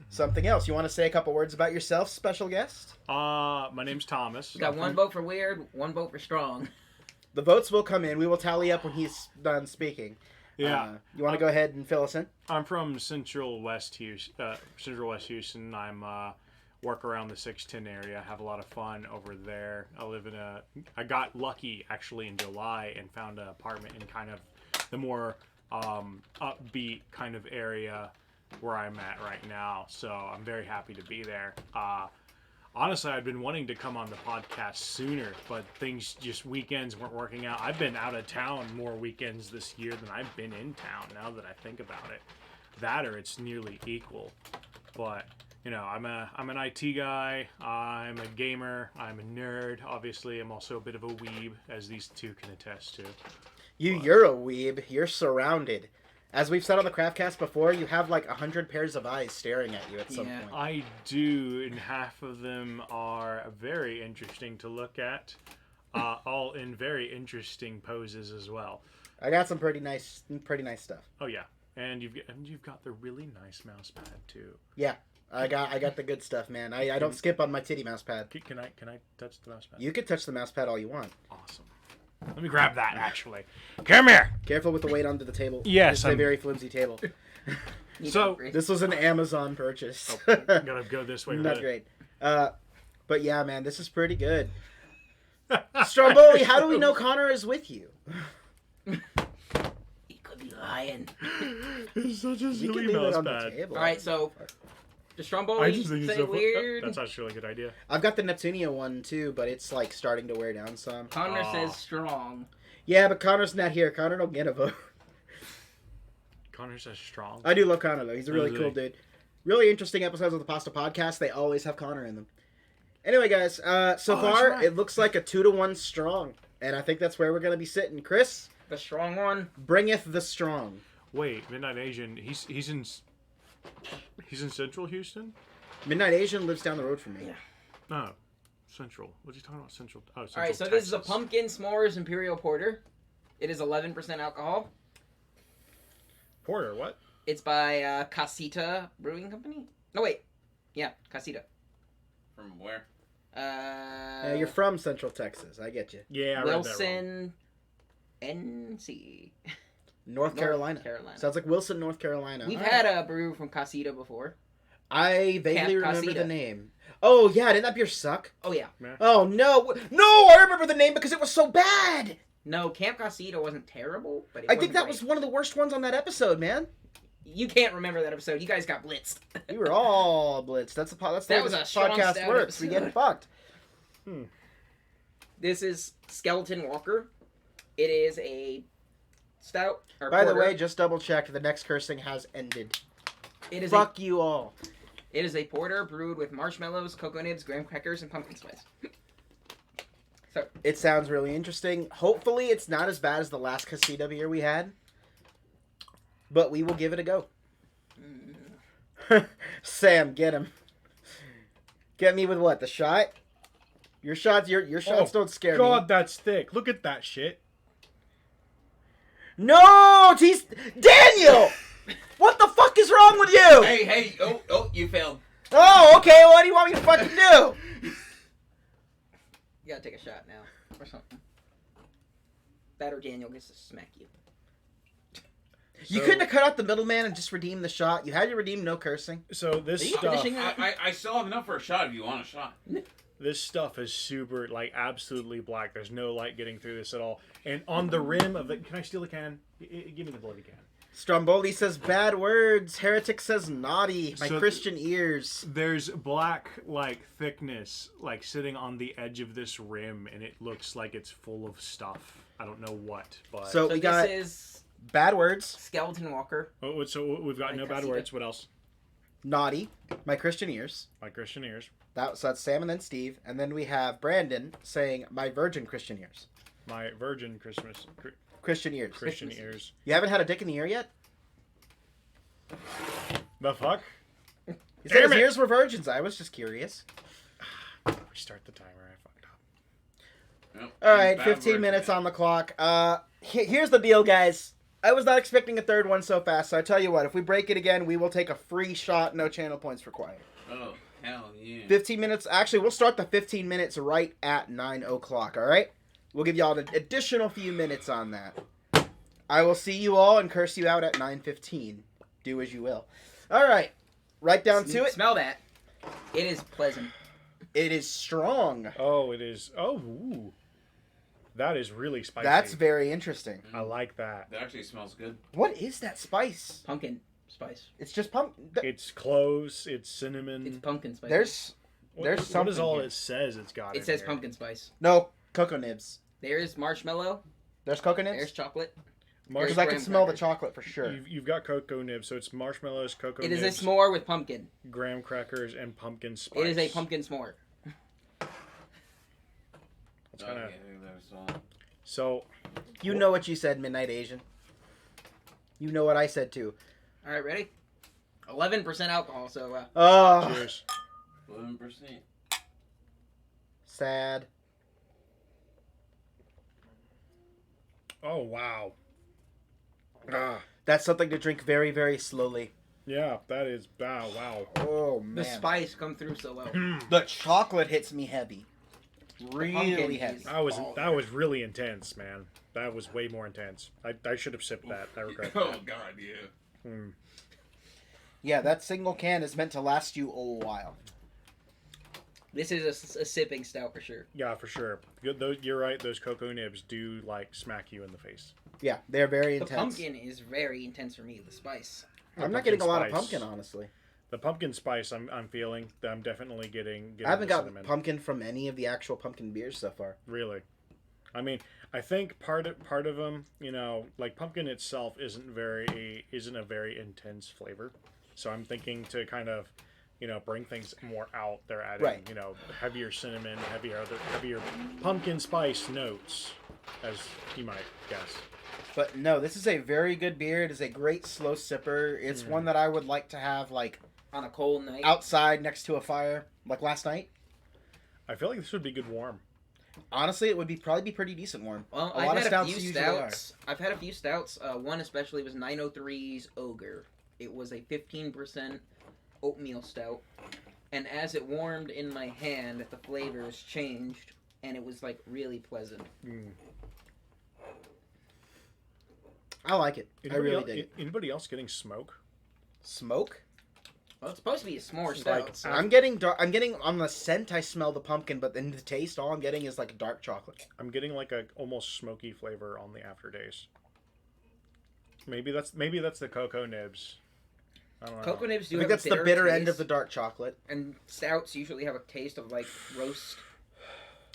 something else. You want to say a couple words about yourself, special guest? My name's Thomas. We got one vote for weird, one vote for strong. The votes will come in. We will tally up when he's done speaking. Yeah. You want to go ahead and fill us in? I'm from Central West Houston. I'm work around the 610 area. Have a lot of fun over there. I got lucky actually in July and found an apartment in kind of the more upbeat kind of area where I'm at right now. So I'm very happy to be there. Honestly, I've been wanting to come on the podcast sooner, but weekends weren't working out. I've been out of town more weekends this year than I've been in town, now that I think about it. That or it's nearly equal. But, I'm an IT guy, I'm a gamer, I'm a nerd. Obviously, I'm also a bit of a weeb, as these two can attest to. You're a weeb. You're surrounded. As we've said on the Craftcast before, you have like 100 pairs of eyes staring at you at some point. I do, and half of them are very interesting to look at, all in very interesting poses as well. I got some pretty nice stuff. Oh yeah, and you've got the really nice mouse pad too. Yeah, I got the good stuff, man. I don't skip on my titty mouse pad. Can I touch the mouse pad? You can touch the mouse pad all you want. Awesome. Let me grab that, actually. Come here! Careful with the weight onto the table. Yes, It's a very flimsy table. So, This was an Amazon purchase. gotta go this way. Not great. But yeah, man, this is pretty good. Stromboli, how do we know Connor is with you? He could be lying. It's such a We can silly leave it mouse on the pad. table. All right, so the I Stromboli just think it's say so weird. That's actually a good idea. I've got the Neptunia one too, but it's like starting to wear down some. Connor Aw. says strong. Yeah, but Connor's not here. Connor don't get a vote. Connor says strong. I do love Connor though. He's a really Really? cool dude. Really interesting episodes of the Pasta Podcast. They always have Connor in them. Anyway, guys, so Oh, far that's right. it looks like a 2-1 strong, and I think that's where we're gonna be sitting. Chris, The strong one. bringeth the strong. Wait, Midnight Asian. He's in Central Houston. Midnight Asian lives down the road from me. Yeah. No, Central. What's he talking about? Central. Oh, Central. All right, so Texas. this is a Pumpkin S'mores Imperial Porter. It is 11% alcohol. Porter. What? It's by Casita Brewing Company. No, wait. Yeah, Casita. From where? You're from Central Texas. I get you. Yeah, I read that wrong. Wilson, NC. North Carolina. Carolina. Sounds like Wilson, North Carolina. We've All had right. a brew from Casita before. I vaguely Camp remember Casita. the name. Oh yeah, didn't that beer suck? Oh, yeah. Oh no, no! I remember the name because it was so bad. No, Camp Casita wasn't terrible, but I think that was one of the worst ones on that episode, man. You can't remember that episode. You guys got blitzed. We were all blitzed. That's the That way was this a strong podcast stout works. We episode. get fucked. This is Skeleton Walker. It is a stout. Or By the porter. way, just double check. The next cursing has ended. it is Fuck you all. It is a porter brewed with marshmallows, cocoa nibs, graham crackers, and pumpkin spice. So It sounds really interesting. Hopefully, it's not as bad as the last Casita beer we had. But we will give it a go. Sam, get him. Get me with what? The shot? Your shots don't scare God, me. that's thick. Look at that shit. No! Daniel! What the fuck is wrong with you? Hey! Oh! You failed. Oh, okay. What do you want me to fucking do? you gotta take a shot now or something. That or Daniel gets to smack you. You couldn't have cut out the middleman and just redeemed the shot. You had to redeem no cursing. So this Are you stuff, finishing that? I still have enough for a shot if you want a shot. this stuff is super, like, absolutely black. There's no light getting through this at all. And on the rim of it, can I steal a can? Give me the bloody can. Stromboli says bad words. Heretic says naughty. My So- Christian ears. There's black, like, thickness, like, sitting on the edge of this rim, and it looks like it's full of stuff. I don't know what, but... So we this got is bad words, Skeleton Walker. So we've got Like no bad Casita. words. What else? naughty. My Christian ears. My Christian ears. So that's Sam and then Steve. And then we have Brandon saying my virgin Christian ears. My virgin Christian ears. Christian ears. You haven't had a dick in the ear yet? The fuck? He said Damn his it. ears were virgins. I was just curious. Restart the timer. I fucked up. Nope. All right, Bad 15 word. minutes on the clock. Here's the deal, guys. I was not expecting a third one so fast, so I tell you what, if we break it again, we will take a free shot, no channel points required. Oh, hell yeah. 15 minutes. Actually, we'll start the 15 minutes right at 9 o'clock, all right? We'll give y'all an additional few minutes on that. I will see you all and curse you out at 9:15. Do as you will. All right, right down to it. Smell that. It is pleasant. It is strong. Oh, it is. Oh, ooh. That is really spicy. That's very interesting. I like that. That actually smells good. What is that spice? Pumpkin spice. It's just pumpkin. It's cloves. It's cinnamon. It's pumpkin spice. There's What is something all here. it says it's got? It in says here? pumpkin spice. no cocoa nibs. There's marshmallow. There's cocoa There's nibs. chocolate. Because There's I can graham smell the crackers. chocolate for sure. You've got cocoa nibs, so it's marshmallows, cocoa It is nibs, a s'more with pumpkin. graham crackers, and pumpkin spice. It is a pumpkin s'more. It's kind of Okay, there's all. so. You know what you said, Midnight Asian. You know what I said too. All right, ready? 11% alcohol. So Oh, Cheers. 11%. sad. Oh wow. Ah, That's something to drink very, very slowly. yeah, that is wow. Oh the man, spice come through so well. the chocolate hits me heavy, really pumpkin heavy. is- That was really intense, man. That was way more intense. I should have sipped that. I regret Oh that. god, yeah. Hmm. Yeah, that single can is meant to last you a while. This is a sipping stout for sure. Yeah, for sure. You're right. Those cocoa nibs do like smack you in the face. Yeah, they're very The intense. pumpkin is very intense for me. The spice. I'm not getting a lot of Pumpkin pumpkin, spice. honestly. The pumpkin spice, I'm feeling. I'm definitely getting I haven't the got cinnamon. pumpkin from any of the actual pumpkin beers so far. Really. I mean, I think part of them, you know, like pumpkin itself isn't a very intense flavor. So I'm thinking to kind of bring things more out. They're adding, Right. heavier cinnamon, heavier pumpkin spice notes, as you might guess. But no, this is a very good beer. It is a great slow sipper. It's one that I would like to have like On a cold night. outside next to a fire, like last night. I feel like this would be good warm. Honestly, it would probably be pretty decent warm. Well, A lot of I've had a stouts few usually are. stouts. I've had a few stouts. One especially was 903's Ogre. It was a 15% oatmeal stout. And as it warmed in my hand, the flavors changed, and it was like really pleasant. I like it. I really dig it. Anybody else getting smoke? Smoke? Well, it's supposed to be a s'more Like, stout. So I'm getting on the scent. I smell the pumpkin, but in the taste, all I'm getting is like dark chocolate. I'm getting like a almost smoky flavor on the aftertaste. Maybe that's the cocoa nibs. I don't know. cocoa nibs I do think have that's a the bitter taste, end of the dark chocolate. and stouts usually have a taste of like roast.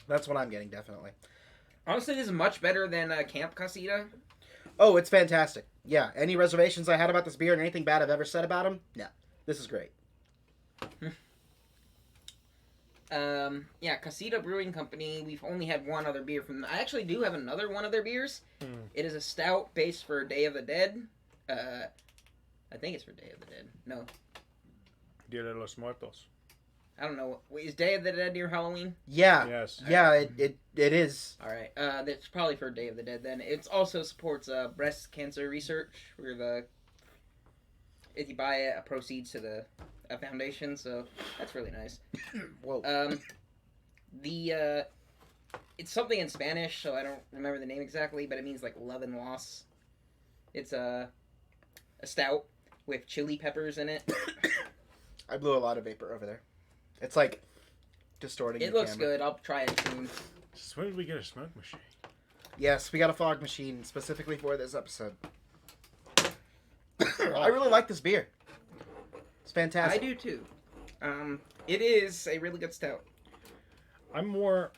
That's what I'm getting, definitely. Honestly, this is much better than Camp Casita. Oh, it's fantastic. Yeah, any reservations I had about this beer and anything bad I've ever said about them? No. This is great. Yeah, Casita Brewing Company. We've only had one other beer from them. I actually do have another one of their beers. It is a stout based for Day of the Dead. I think it's for Day of the Dead. No, Dia de los Muertos. I don't know. Wait, is Day of the Dead near Halloween? Yeah. Yes. Yeah, it is. All right. That's probably for Day of the Dead then. It also supports breast cancer research, where if you buy it, proceeds to the foundation. So that's really nice. Whoa. It's something in Spanish, so I don't remember the name exactly, but it means like love and loss. It's a stout with chili peppers in it. I blew a lot of vapor over there. It's like distorting It the looks camera. good. I'll try it soon. So when did we get a smoke machine? Yes, we got a fog machine specifically for this episode. I really like this beer. It's fantastic. I do too. It is a really good stout. I'm more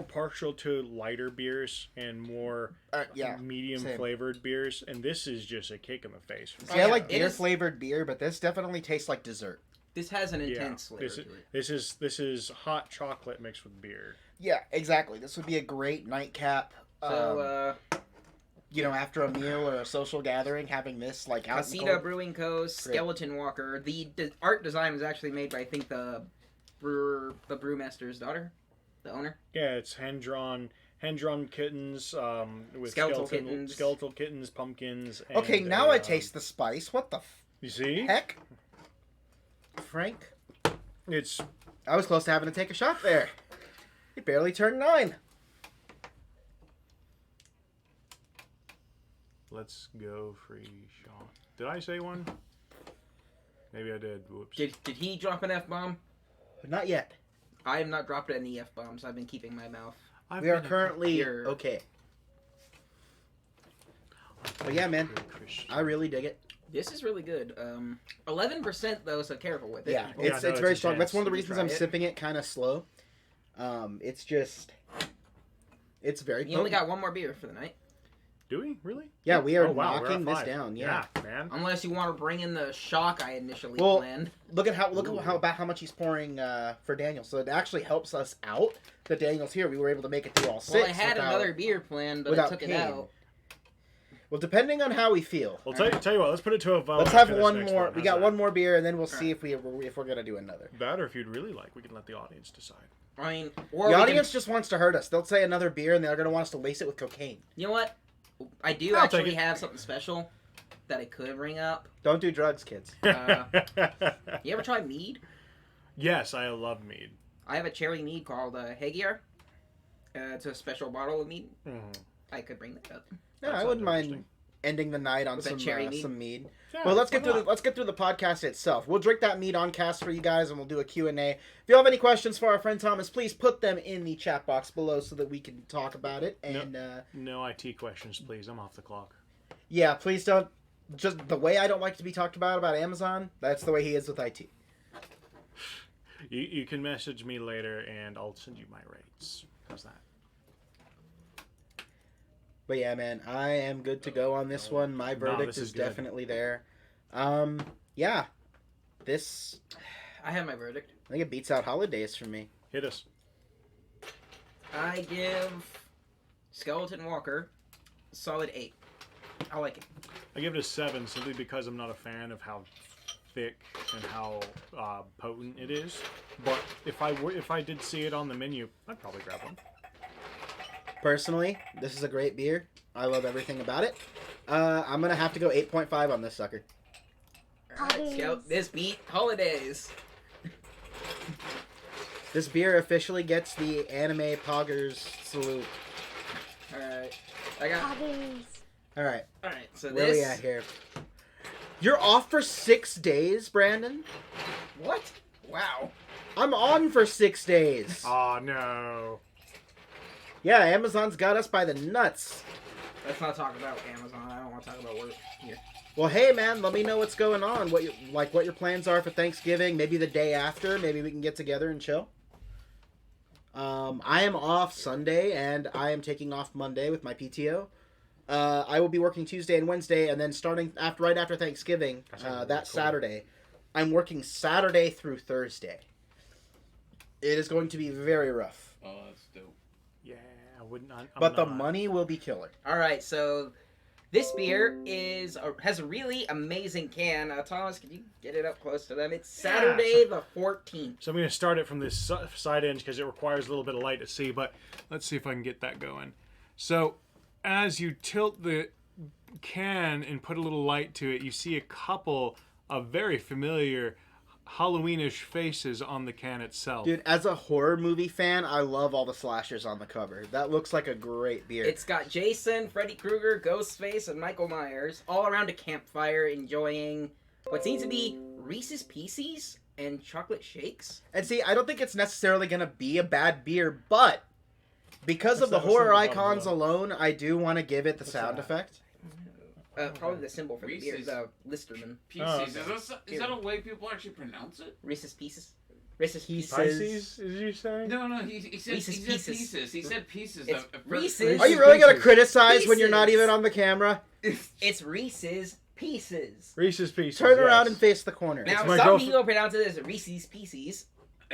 partial to lighter beers and more Yeah, medium same. flavored beers, and this is just a kick in the face. See, Oh, I yeah, like it beer is- flavored beer, but this definitely tastes like dessert. This has an intense flavor this to it. this is hot chocolate mixed with beer. Yeah, exactly. This would be a great nightcap. So, After a meal or a social gathering, having this like out in the Casita cold. Brewing Co.'s Skeleton Walker. The art design was actually made by, I think, the brewmaster's daughter, the owner. Yeah, it's hand drawn kittens with Skeletal skeletal kittens, pumpkins. And Okay, now I taste the spice. What the You see, heck, Frank? it's I was close to having to take a shot there. It barely turned 9. let's go free shot. Did I say one? Maybe I did. Whoops. Did he drop an F-bomb? Not yet. I have not dropped any F-bombs. I've been keeping my mouth. I've We are been a currently You're- okay. But yeah, man, good Christian. I really dig it. This is really good. 11% though, so careful with it. Yeah, people. it's no, it's very it's strong. That's intense. one of the You reasons try I'm it. sipping it kind of slow. It's just, it's very. You only potent. got one more beer for the night. Do we really? Yeah, we are Oh, wow, we're knocking at this 5. down. Yeah. man. Unless you want to bring in the shock I initially Well, planned. Look at how Ooh. about how much he's pouring for Daniel. So it actually helps us out that Daniel's here. We were able to make it through all 6. Well, I had without- another beer planned, but I without took pain. it out. Well, depending on how we feel, Well, tell you what. Let's put it to a vote. let's have after this one next more. one. We How's got that? one more beer, and then we'll see if we're gonna do another. That, or if you'd really like, we can let the audience decide. I mean, or The we audience can, just wants to hurt us. They'll say another beer, and they're gonna want us to lace it with cocaine. you know what? I do I'll take actually it. have something special that I could bring up. Don't do drugs, kids. You ever try mead? Yes, I love mead. I have a cherry mead called Hagiar. It's a special bottle of mead. Mhm. I could bring that up. No, That I wouldn't sounds mind interesting. ending the night on With that some cherry mead? some mead. Yeah, Well, let's why get through not? let's get through the podcast itself. We'll drink that mead on cast for you guys, and we'll do a Q&A. If you have any questions for our friend Thomas, please put them in the chat box below so that we can talk about it. And No IT questions, please. I'm off the clock. yeah, please don't. Just the way I don't like to be talked about Amazon, that's the way he is with IT. You can message me later, and I'll send you my rates. How's that? But yeah, man, I am good to go on this one. My No, verdict this is is good. definitely there. Yeah, this. I have my verdict. I think it beats out Holidays for me. Hit us. I give Skeleton Walker a solid 8. I like it. I give it a 7 simply because I'm not a fan of how thick and how potent it is. But if I did see it on the menu, I'd probably grab one. Personally, this is a great beer. I love everything about it. I'm gonna have to go 8.5 on this sucker. Alright, this beat Holidays. This beer officially gets the anime poggers salute. Alright. I got. Alright, Alright, so where this. we at here? You're off for 6 days, Brandon? What? Wow. I'm on for 6 days. Oh no. Yeah, Amazon's got us by the nuts. Let's not talk about Amazon. I don't want to talk about work here. Well, hey man, let me know what's going on. What your plans are for Thanksgiving? Maybe the day after. Maybe we can get together and chill. I am off Sunday and I am taking off Monday with my PTO. I will be working Tuesday and Wednesday, and then starting right after Thanksgiving, that Saturday, I'm working Saturday through Thursday. It is going to be very rough. Oh, that's dope. Yeah, I wouldn't. But the money will be killer. Alright, so this beer has a really amazing can. Thomas, can you get it up close to them? It's Saturday the 14th. So I'm going to start it from this side edge because it requires a little bit of light to see, but let's see if I can get that going. So as you tilt the can and put a little light to it, you see a couple of very familiar Halloweenish faces on the can itself. Dude, as a horror movie fan, I love all the slashers on the cover. That looks like a great beer. It's got Jason, Freddy Krueger, Ghostface, and Michael Myers all around a campfire enjoying what seems to be Reese's Pieces and chocolate shakes. And see, I don't think it's necessarily going to be a bad beer, but because of the What's that horror about icons below? alone, I do want to give it the sound that? effect. Probably the symbol for the beer Reese's. is Listerman. Pieces. Oh, okay. Is that a way people actually pronounce it? Reese's Pieces. Reese's Pieces. Pisces, is you saying? No, he said Reese's pieces. Pieces. He said pieces. It's at first. Reese's. Are you really going to Pieces. criticize when you're not Pieces. even on the camera? It's Reese's Pieces. Reese's Pieces. Turn around yes. and face the corner. Now, my some girlfriend- people pronounce it as Reese's Pieces,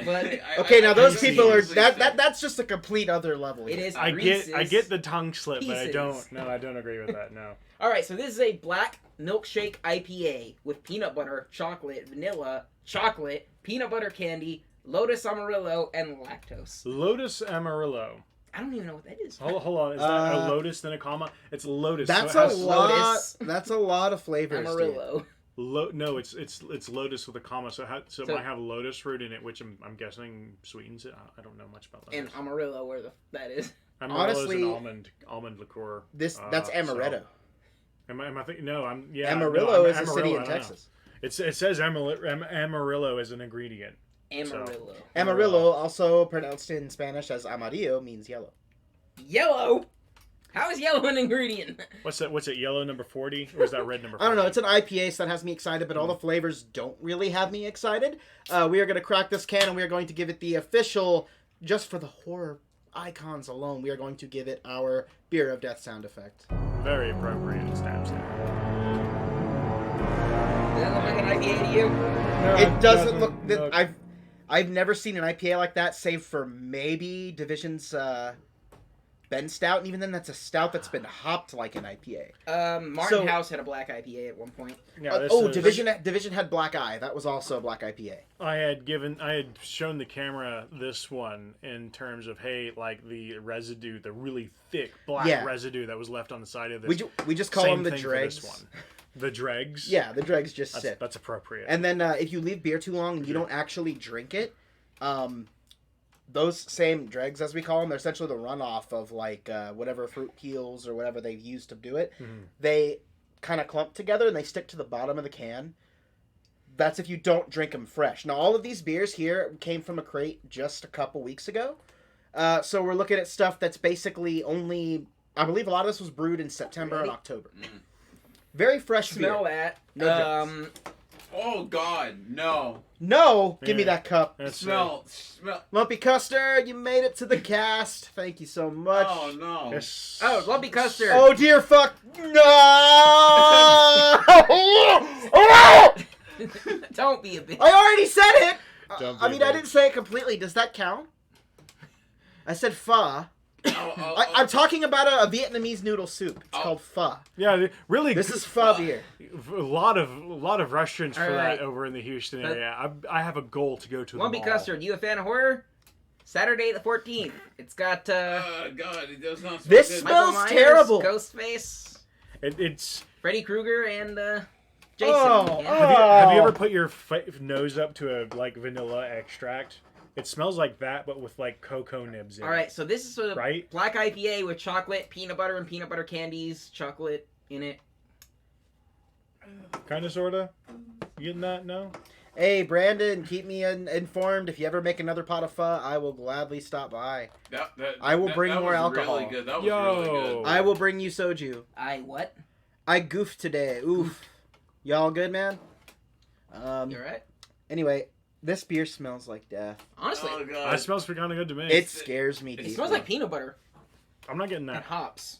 but Okay, now those I people are seriously said- that's just a complete other level. it is I Reese's. get the tongue slip, but I Pieces. don't. No, I don't agree with that. No. All right, so this is a black milkshake IPA with peanut butter, chocolate, vanilla, chocolate, peanut butter candy, Lotus Amarillo, and lactose. Lotus Amarillo. I don't even know what that is. Hold on. Is that a lotus then a comma? It's lotus. That's so it a has lot. Lotus. That's a lot of flavors. Dude. Amarillo. No, it's lotus with a comma. So it So- might have lotus fruit in it, which I'm guessing sweetens it. I don't know much about that. And Amarillo, where that is. Amarillo is honestly, an almond liqueur. That's amaretto. So- Am I thinking? No, I'm. Yeah, Amarillo no, is a Amarillo, city I in don't know. Texas. It says Amarillo as an ingredient. Amarillo. Amarillo, also pronounced in Spanish as amarillo, means yellow. Yellow? How is yellow an ingredient? What's that? What's it? Yellow number 40, or is that red number 40? I don't know. It's an IPA, so that has me excited, but all the flavors don't really have me excited. We are going to crack this can, and we are going to give it the official, just for the horror icons alone, we are going to give it our Beer of Death sound effect. Very appropriate stamp. Does that look like an IPA to you? It doesn't look... I've never seen an IPA like that, save for maybe Division's Ben Stout, and even then that's a stout that's been hopped like an IPA. Martin So- House had a black IPA at one point. Yeah, this is- Division had Black Eye. That was also a black IPA. I had shown the camera this one in terms of like the residue, the really thick black residue that was left on the side of this. We just call Same them the thing for dregs. this one. The dregs. Yeah, the dregs just sit. That's appropriate. And then if you leave beer too long and you don't actually drink it, those same dregs, as we call them, they're essentially the runoff of like whatever fruit peels or whatever they've used to do it. Mhm. They kind of clump together and they stick to the bottom of the can. That's if you don't drink them fresh. Now, all of these beers here came from a crate just a couple weeks ago. So we're looking at stuff that's basically only... I believe a lot of this was brewed in September and October. Very fresh Smell beer. that. No dregs. Oh God, no! No! Give me Yeah. that cup. That's, Smell. Lumpy Custard, you made it to the cast. Thank you so much. Oh no! yes. Oh, Lumpy Custard. Oh, dear fuck. No! Don't be a bitch. I already said it! Don't I be mean, a I bitch. didn't say it completely. Does that count? I said pho. I'm talking about a Vietnamese noodle soup. It's called pho. Yeah, really. This is pho beer. A lot of restaurants for All right. that over in the Houston area. I have a goal to go to them Lumpy all. Custard, you a fan of horror? Saturday the 14th. It's got God, it does not smell This good. smells Michael Myers, terrible. Ghostface, It's. Freddy Krueger, and Jason. Oh, Yeah. Have you ever put your nose up to a vanilla extract? It smells like that, but with cocoa nibs in it. All right, so this is a Right? black IPA with chocolate, peanut butter, and peanut butter candies, chocolate in it. Kind of, sorta. You getting that? No. Hey, Brandon, keep me informed. If you ever make another pot of pho, I will gladly stop by. I will bring more was alcohol. Really good. That was Yo. really good. I will bring you soju. I what? I goofed today. Oof. Y'all good, man? You alright? Anyway, this beer smells like death. Honestly, Oh, That God. smells kind of good to me. It scares me. it deeply. smells like peanut butter I'm not getting and that. hops.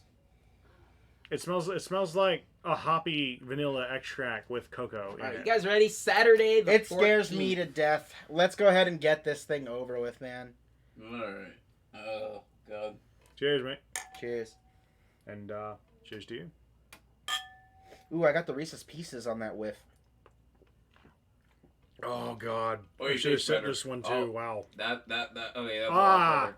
It smells like a hoppy vanilla extract with cocoa in All right, it. you guys ready? Saturday the It scares 14th. me to death. Let's go ahead and get this thing over with, man. Alright. Oh, God. Cheers, mate. Cheers. And cheers to you. Ooh, I got the Reese's Pieces on that whiff. Oh God. Oh, I you should have taste said better. this one too. Oh. Wow. Okay, that's a Ah. lot better.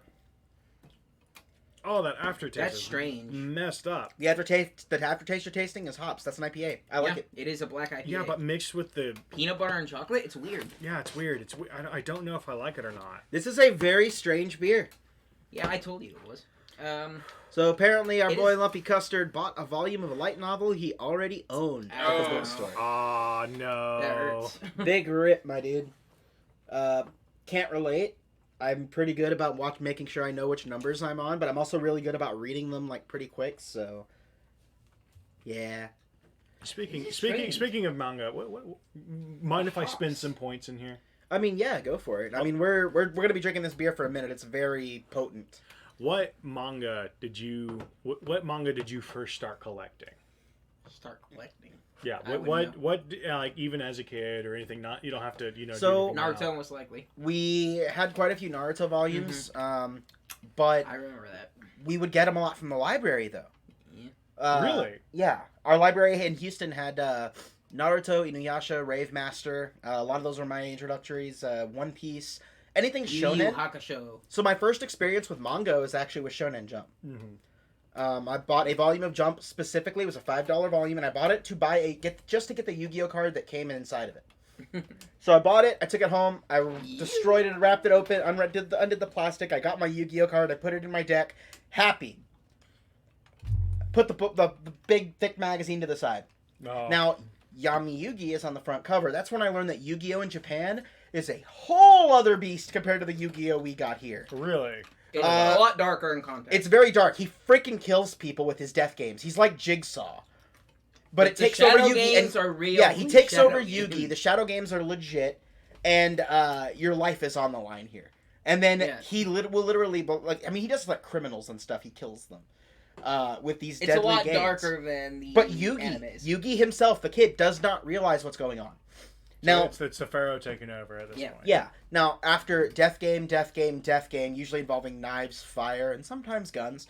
Oh, that aftertaste. That's is strange. Messed up. The aftertaste you're tasting is hops. That's an IPA. I like Yeah, it. it is a black IPA. Yeah, but mixed with the peanut butter and chocolate, it's weird. it's weird. I don't know if I like it or not. This is a very strange beer. Yeah, I told you it was. So apparently our It boy is- Lumpy Custard bought a volume of a light novel he already owned at the Oh. bookstore. Oh no. That hurts. Big rip, my dude. Can't relate. I'm pretty good about making sure I know which numbers I'm on, but I'm also really good about reading them pretty quick. So, yeah. Speaking of manga, mind if I spin some points in here? I mean, yeah, go for it. I mean, we're gonna be drinking this beer for a minute. It's very potent. What manga did you first start collecting? Start collecting. Yeah, I what even as a kid or anything? Not you don't have to So- do anything now. Naruto, most likely. We had quite a few Naruto volumes, but I remember that. we would get them a lot from the library, though. Yeah. Really? Yeah. Our library in Houston had Naruto, Inuyasha, Rave Master. A lot of those were my introductories. One Piece. Anything Yu Yu shonen. Hakusho. So my first experience with manga was actually with Shonen Jump. Mm-hmm. I bought a volume of Jump specifically. It was a $5 volume, and I bought it to just to get the Yu-Gi-Oh card that came inside of it. So I bought it. I took it home. I destroyed it, wrapped it open, undid the plastic. I got my Yu-Gi-Oh card. I put it in my deck. Happy. Put the big thick magazine to the side. Oh. Now, Yami Yugi is on the front cover. That's when I learned that Yu-Gi-Oh in Japan is a whole other beast compared to the Yu-Gi-Oh we got here. Really? It's a lot darker in context. It's very dark. He freaking kills people with his death games. He's like Jigsaw. But it the takes over shadow Yugi. games And, are real. yeah, he takes Shadow over games. Yugi. The shadow games are legit. And your life is on the line here. And then Yeah. he will literally, he does criminals and stuff. He kills them with these It's deadly a lot games. darker than the But animes. Yugi himself, the kid, does not realize what's going on. Now, it's the Pharaoh taking over at this point. yeah. Now, after death game, usually involving knives, fire, and sometimes guns,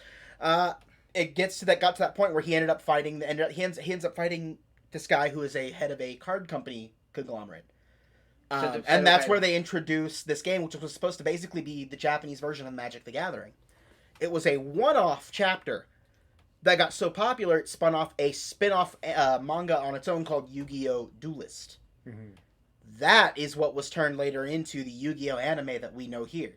it got to that point where he ended up fighting. He ends up fighting this guy who is a head of a card company conglomerate. And that's where they introduced this game, which was supposed to basically be the Japanese version of Magic the Gathering. It was a one-off chapter that got so popular it spun off a spin-off manga on its own called Yu-Gi-Oh! Duelist. Mm-hmm. That is what was turned later into the Yu-Gi-Oh! Anime that we know here.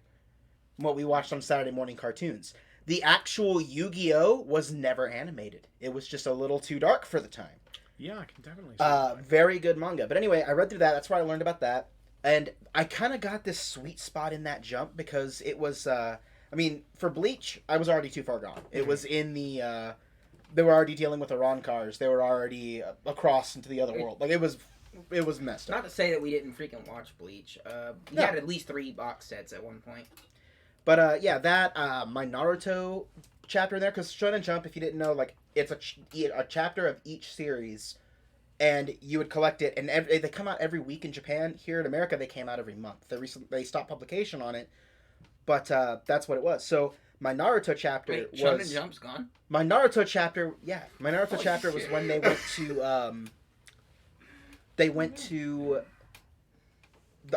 What we watched on Saturday morning cartoons. The actual Yu-Gi-Oh! Was never animated. It was just a little too dark for the time. Yeah, I can definitely see that. Very good manga. But anyway, I read through that. That's where I learned about that. And I kind of got this sweet spot in that jump because it was... for Bleach, I was already too far gone. It was in the... they were already dealing with Iran cars. They were already across into the other world. It was messed up. Not to say that we didn't freaking watch Bleach. We No. had at least 3 box sets at one point. But my Naruto chapter in there, because Shonen Jump, if you didn't know, it's a chapter of each series, and you would collect it, and they come out every week in Japan. Here in America, they came out every month. They stopped publication on it, but that's what it was. So my Naruto chapter Wait, was Shonen Jump's gone? my Naruto chapter. Yeah, my Naruto Holy chapter was shit. when they went to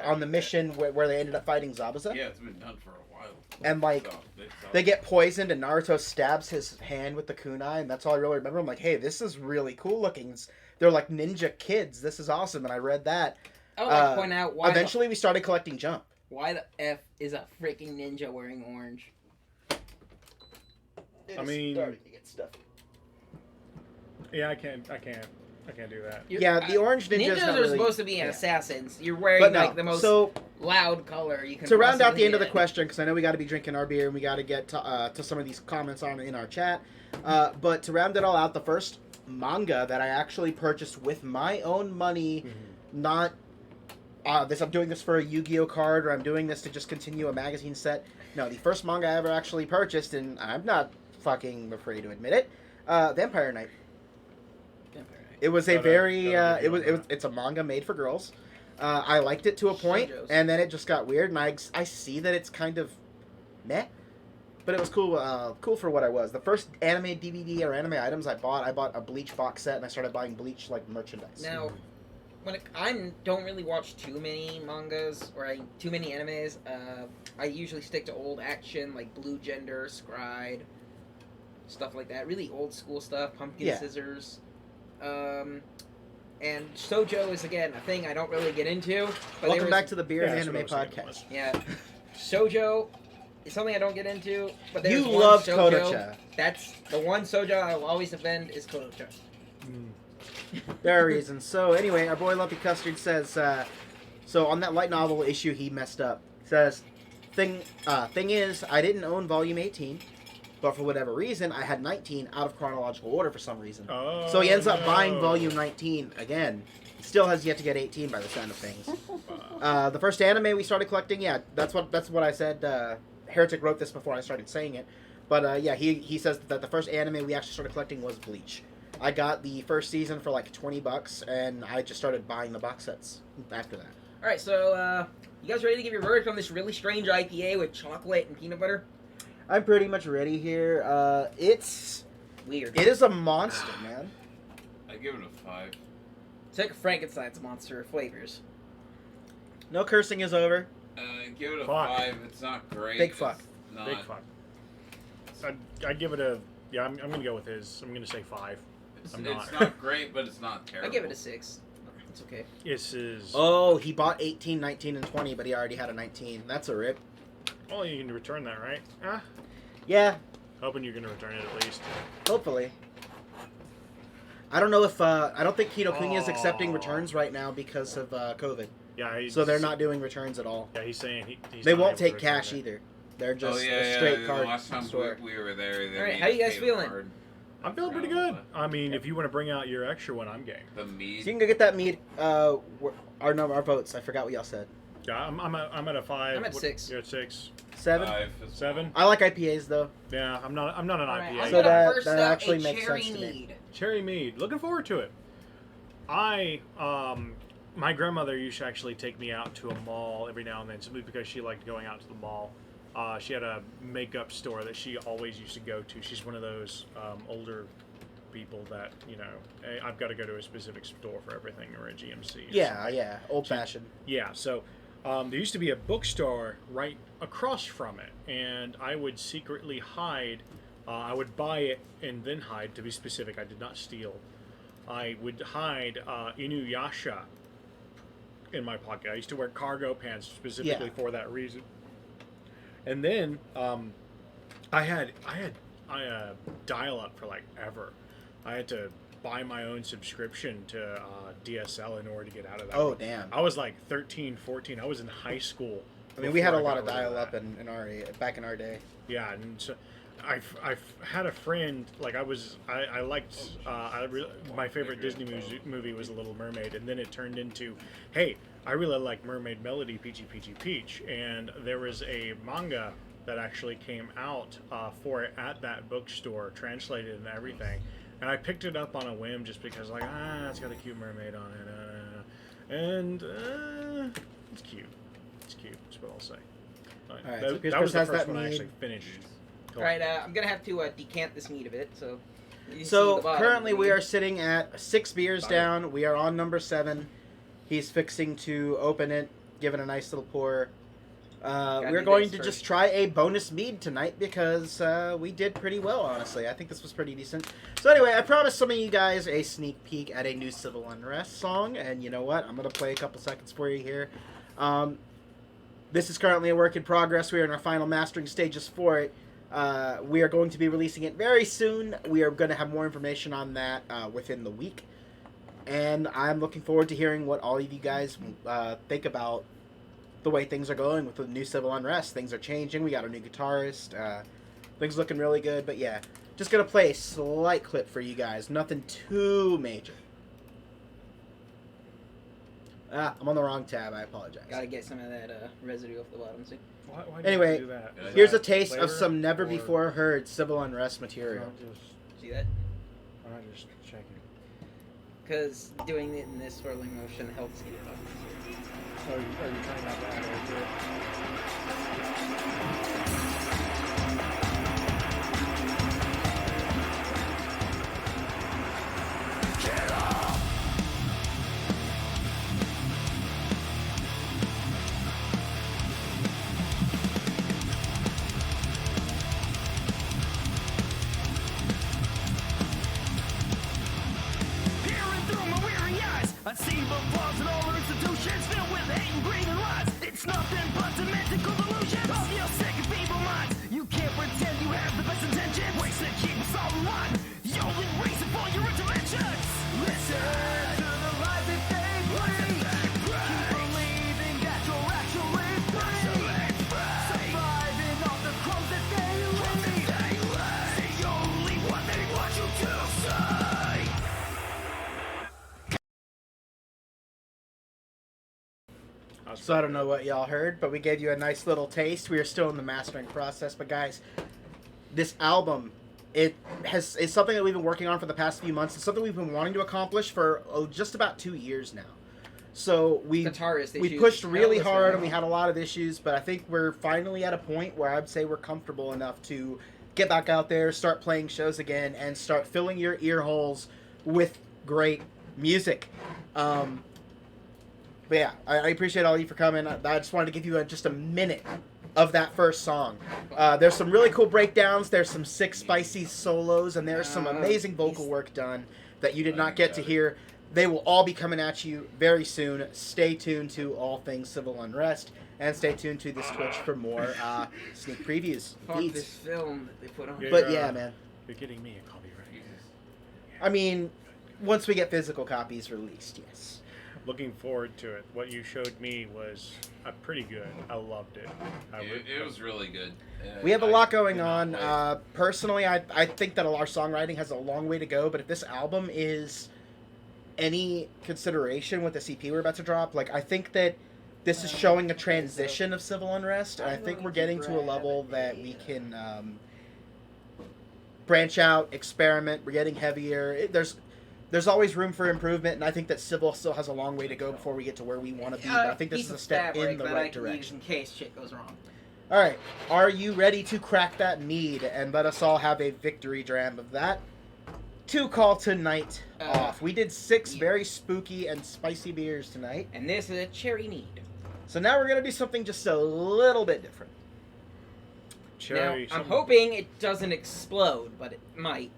on the mission where they ended up fighting Zabuza. Yeah, it's been done for a while. And, like, they get poisoned, and Naruto stabs his hand with the kunai, and that's all I really remember. I'm like, hey, this is really cool looking. They're like ninja kids. This is awesome, and I read that. I would like to point out why. Eventually, we started collecting Jump. Why the F is a freaking ninja wearing orange? I mean, starting to get stuff. Yeah, I can't do that. Yeah, the orange ninja's Ninjas not are really- supposed to be yeah. assassins. You're wearing But no, like the most so loud color you can. to round out the possibly end of the get. question, because I know we got to be drinking our beer and we got to get to some of these comments in our chat. But to round it all out, the first manga that I actually purchased with my own money, not I'm doing this for a Yu-Gi-Oh card, or I'm doing this to just continue a magazine set. No, the first manga I ever actually purchased, and I'm not fucking afraid to admit it, Vampire Knight. It was a very it's a manga made for girls. I liked it to a point, Shoujos. and then it just got weird, and I see that it's kind of meh, but it was cool cool for what I was. The first anime DVD or anime items I bought a Bleach box set, and I started buying Bleach like merchandise. Now, I don't really watch too many mangas or too many animes. I usually stick to old action like Blue Gender, Scried, stuff like that. Really old school stuff. Pumpkin Yeah. Scissors. And Shoujo is again a thing I don't really get into. But Welcome back to the Beer and that's what Anime I was thinking podcast. Yeah, Shoujo is something I don't get into. But there's You one love shoujo, Kodocha. That's the one Shoujo I will always defend is Kodocha. There are reasons. So anyway, our boy Lumpy Custard says, so on that light novel issue he messed up. Says, thing is, I didn't own volume 18, but for whatever reason, I had 19 out of chronological order for some reason. Oh, So he ends up buying no. volume 19 again. Still has yet to get 18 by the sound of things. The first anime we started collecting, yeah, that's what I said. Heretic wrote this before I started saying it, but yeah, he says that the first anime we actually started collecting was Bleach. I got the first season for like $20, and I just started buying the box sets after that. All right, so you guys ready to give your verdict on this really strange IPA with chocolate and peanut butter? I'm pretty much ready here. It's Weird. it is a monster, man. I give it a 5. It's like a Frankenstein's monster of flavors. No cursing is over. Give it a Fuck. 5. It's not great. Big fuck. It's not, Big fuck. I'd give it a I'm gonna go with his. I'm gonna say 5. It's I'm not great, but it's not terrible. I give it a 6. It's okay. This is. Oh, he bought 18, 19, and 20, but he already had a 19. That's a rip. Oh, you can return that, right? Yeah, Hoping you can return it at least. hopefully. I don't know if I don't think Kinokuniya is accepting Aw. returns right now because of COVID. Yeah. So they're not doing returns at all. Yeah, he's saying he's They not won't able to take return cash it. either. They're Oh just yeah, a straight yeah. card The last time store. we were there, they All right, made how you us guys pay feeling? card. I'm feeling pretty good. I mean, if you want to bring out your extra one, I'm game. The So mead. you can go get that mead. Our votes. I forgot what y'all said. Yeah, I'm at a 5. I'm at 6. You're at 6. 7. 5 as 7. I like IPAs though. Yeah, I'm not an All right, IPA. I'm So gonna that- burst that out actually a makes cherry sense to me. mead. Cherry mead. Looking forward to it. My grandmother used to actually take me out to a mall every now and then, simply because she liked going out to the mall. She had a makeup store that she always used to go to. She's one of those older people that, hey, I've got to go to a specific store for everything, or a GMC. Or Yeah, something. yeah, old fashioned. Yeah, so there used to be a bookstore right across from it, and I would secretly hide. I would buy it and then hide, to be specific. I did not steal. I would hide Inuyasha in my pocket. I used to wear cargo pants specifically for that reason. And then I had dial-up for like ever. I had to buy my own subscription to DSL in order to get out of that. Oh damn. I was like 13, 14. I was in high school. I mean, we had a before I lot of got rid dial-up that. in our back in our day. Yeah, and so I've had a friend, like I liked my favorite Disney movie was Little Mermaid, and then it turned into, hey, I really like Mermaid Melody, Peachy Peachy Peach, and there was a manga that actually came out for it at that bookstore, translated and everything. And I picked it up on a whim just because, like, it's got a cute mermaid on it. And it's cute. It's cute, that's what I'll say. All right, that, so Chris that was the has first that one I mead. actually finished. All right, I'm gonna have to decant this mead a bit. So. You can see So the bottom currently of the we mead. are sitting at 6 beers Bottom. down. We are on number 7. He's fixing to open it, give it a nice little pour. We're do going this to first. just try a bonus mead tonight because we did pretty well, honestly. I think this was pretty decent. So anyway, I promised some of you guys a sneak peek at a new Civil Unrest song, and you know what? I'm going to play a couple seconds for you here. This is currently a work in progress. We are in our final mastering stages for it. We are going to be releasing it very soon. We are going to have more information on that within the week. And I'm looking forward to hearing what all of you guys think about the way things are going with the new Civil Unrest. Things are changing. We got a new guitarist. Things looking really good. But yeah, just going to play a slight clip for you guys. Nothing too major. I'm on the wrong tab. I apologize. Gotta get some of that residue off the bottom. See? Why do you Anyway, have to do that? Is Here's a that taste of flavor some never or- before heard Civil Unrest material. See that? I'm just checking. Because doing it in this swirling motion helps get it off. So are you trying not to add oil to it? Peering through my weary eyes, I see the flaws in all institutions filled with hate and greed and lies. It's nothing but semantical delusions of your sick and feeble minds. You can't pretend you have the best intentions. Ways to keep us all in line. The only reason for your interventions. Listen to the lies that they bring. Keep believing that you're actually free. Surviving off the crumbs that they leave. The only one they want you to say. So I don't know what y'all heard, but we gave you a nice little taste. We are still in the mastering process, but guys, this album, it's something that we've been working on for the past few months. It's something we've been wanting to accomplish for just about 2 years now. So we Guitarist issues. pushed really Hell, hard that's and we had a lot of issues, but I think we're finally at a point where I'd say we're comfortable enough to get back out there, start playing shows again, and start filling your ear holes with great music. But yeah, I appreciate all of you for coming. I just wanted to give you just a minute of that first song. There's some really cool breakdowns. There's some sick, spicy solos, and there's some amazing vocal work done that you did not get to hear. They will all be coming at you very soon. Stay tuned to all things Civil Unrest, and stay tuned to this Twitch for more sneak previews. Fuck Feeds. this film that they put on. Yeah. But yeah, man. You're getting me a copyright. I mean, once we get physical copies released, yes. Looking forward to it. What you showed me was pretty good. I loved it. It was really good. We have a I lot going could not on. wait. Personally, I think that our songwriting has a long way to go, but if this album is any consideration with the CP we're about to drop, like, I think that this is showing a transition of Civil Unrest, and I think we're getting to a level that we can branch out, experiment. We're getting heavier. There's always room for improvement, and I think that Civil still has a long way to go before we get to where we want to be, but I think this is a step in the right direction. In case shit goes wrong. All right, are you ready to crack that mead and let us all have a victory dram of that? To call tonight off. We did 6 yeah. very spooky and spicy beers tonight. And this is a cherry mead. So now we're going to do something just a little bit different. Cherry. Now, I'm hoping it doesn't explode, but it might.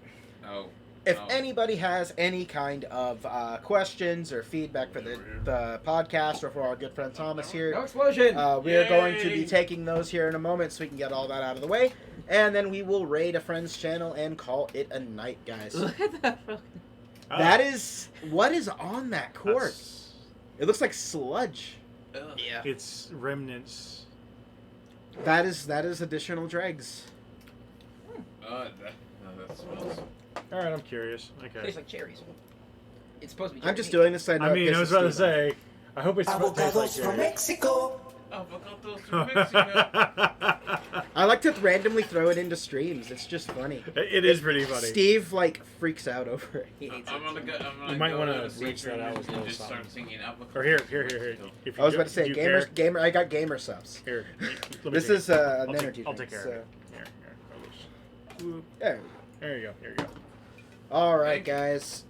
Oh. If Oh. anybody has any kind of questions or feedback for the podcast or for our good friend Thomas here, No explosion! we are going to be Yay! taking those here in a moment so we can get all that out of the way. And then we will raid a friend's channel and call it a night, guys. Look at that fucking... That is... What is on that corpse? It looks like sludge. Ugh. Yeah. It's remnants. That is additional dregs. That smells. All right, I'm curious. Okay. Tastes like cherries. It's supposed to be I'm just cherry doing this so I know I mean, it I was pisses about to Steve off. say. I hope it's supposed to taste like Avocados from cherry. Mexico. Avocados from Mexico. I like to randomly throw it into streams. It's just funny. It is pretty funny. Steve like freaks out over it. He hates I'm it. gonna go. I'm gonna You might go wanna to the rinse secret that out room with a and little just start something. singing Apple. Or here. If I was you about to say you gamer. I got gamer subs. Here. let me This take is it. an I'll energy I'll take drink. care of So it. Here. Whoop. there. There you go. All right, Thank you. guys.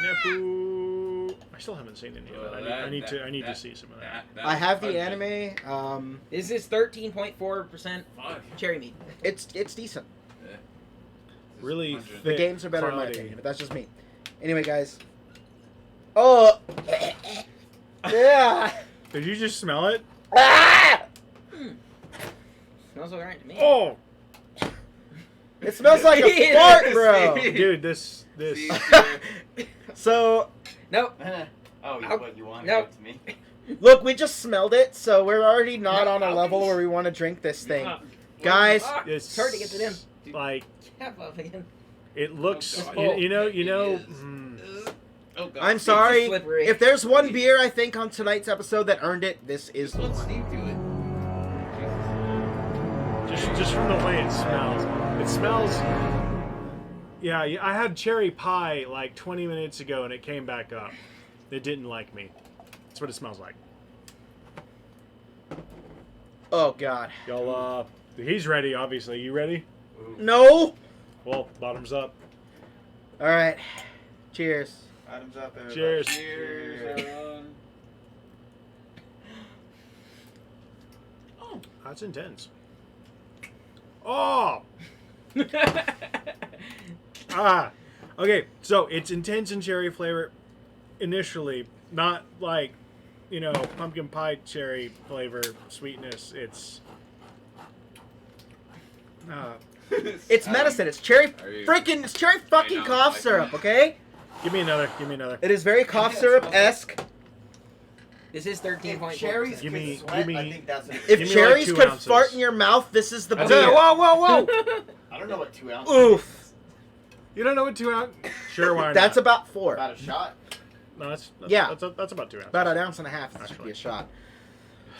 Nepu. I still haven't seen any of Well, that. that- I need that- to that- see some of that. I have the pungent. anime. This is 13.4% Fuck. cherry mead. It's decent. Yeah. This is Really pungent. The thick, games are better in my cloudy. opinion, but that's just me. Anyway, guys. Oh. Yeah. Did you just smell it? Ah! Smells alright to me. Oh, It smells like a fart, bro. dude, this. See, So, Nope. Oh, Nope. what you want Nope. to me? look, we just smelled it, so we're already not No, on a I'll level be- where we want to drink this thing. Ah, Guys, ah, it's hard to get it in. Like Half of again. it looks. Oh, God. you know. It is. mm, Oh, God. I'm sorry. slippery. If there's one beer I think on tonight's episode that earned it, this is Just the let one. Steve do it. just from the way it smells. It smells. Yeah, I had cherry pie like 20 minutes ago, and it came back up. It didn't like me. That's what it smells like. Oh, God. Y'all, he's ready. Obviously, you ready? No. Well, bottoms up. All right. Cheers. Bottoms up, everybody. Cheers. Cheers, everyone. Oh, that's intense. Oh. Okay, so it's intense and cherry flavor initially, not like, pumpkin pie cherry flavor sweetness. It's It's medicine. It's cherry Are you- freaking. It's cherry fucking I know, cough I- syrup. Okay. give me another. It is very cough syrup esque. This is 13.4%. If cherries Give could me- sweat, give me- I think that's what If Give me like cherries 2 could ounces. fart in your mouth, this is the That's beer. it. Whoa, whoa, whoa! I don't know what 2 ounces Oof. You don't know what 2 ounce? Sure, why not? That's about 4. about a shot. No, that's Yeah. That's about 2 ounces. About an ounce and a half. This should be Actually. a shot.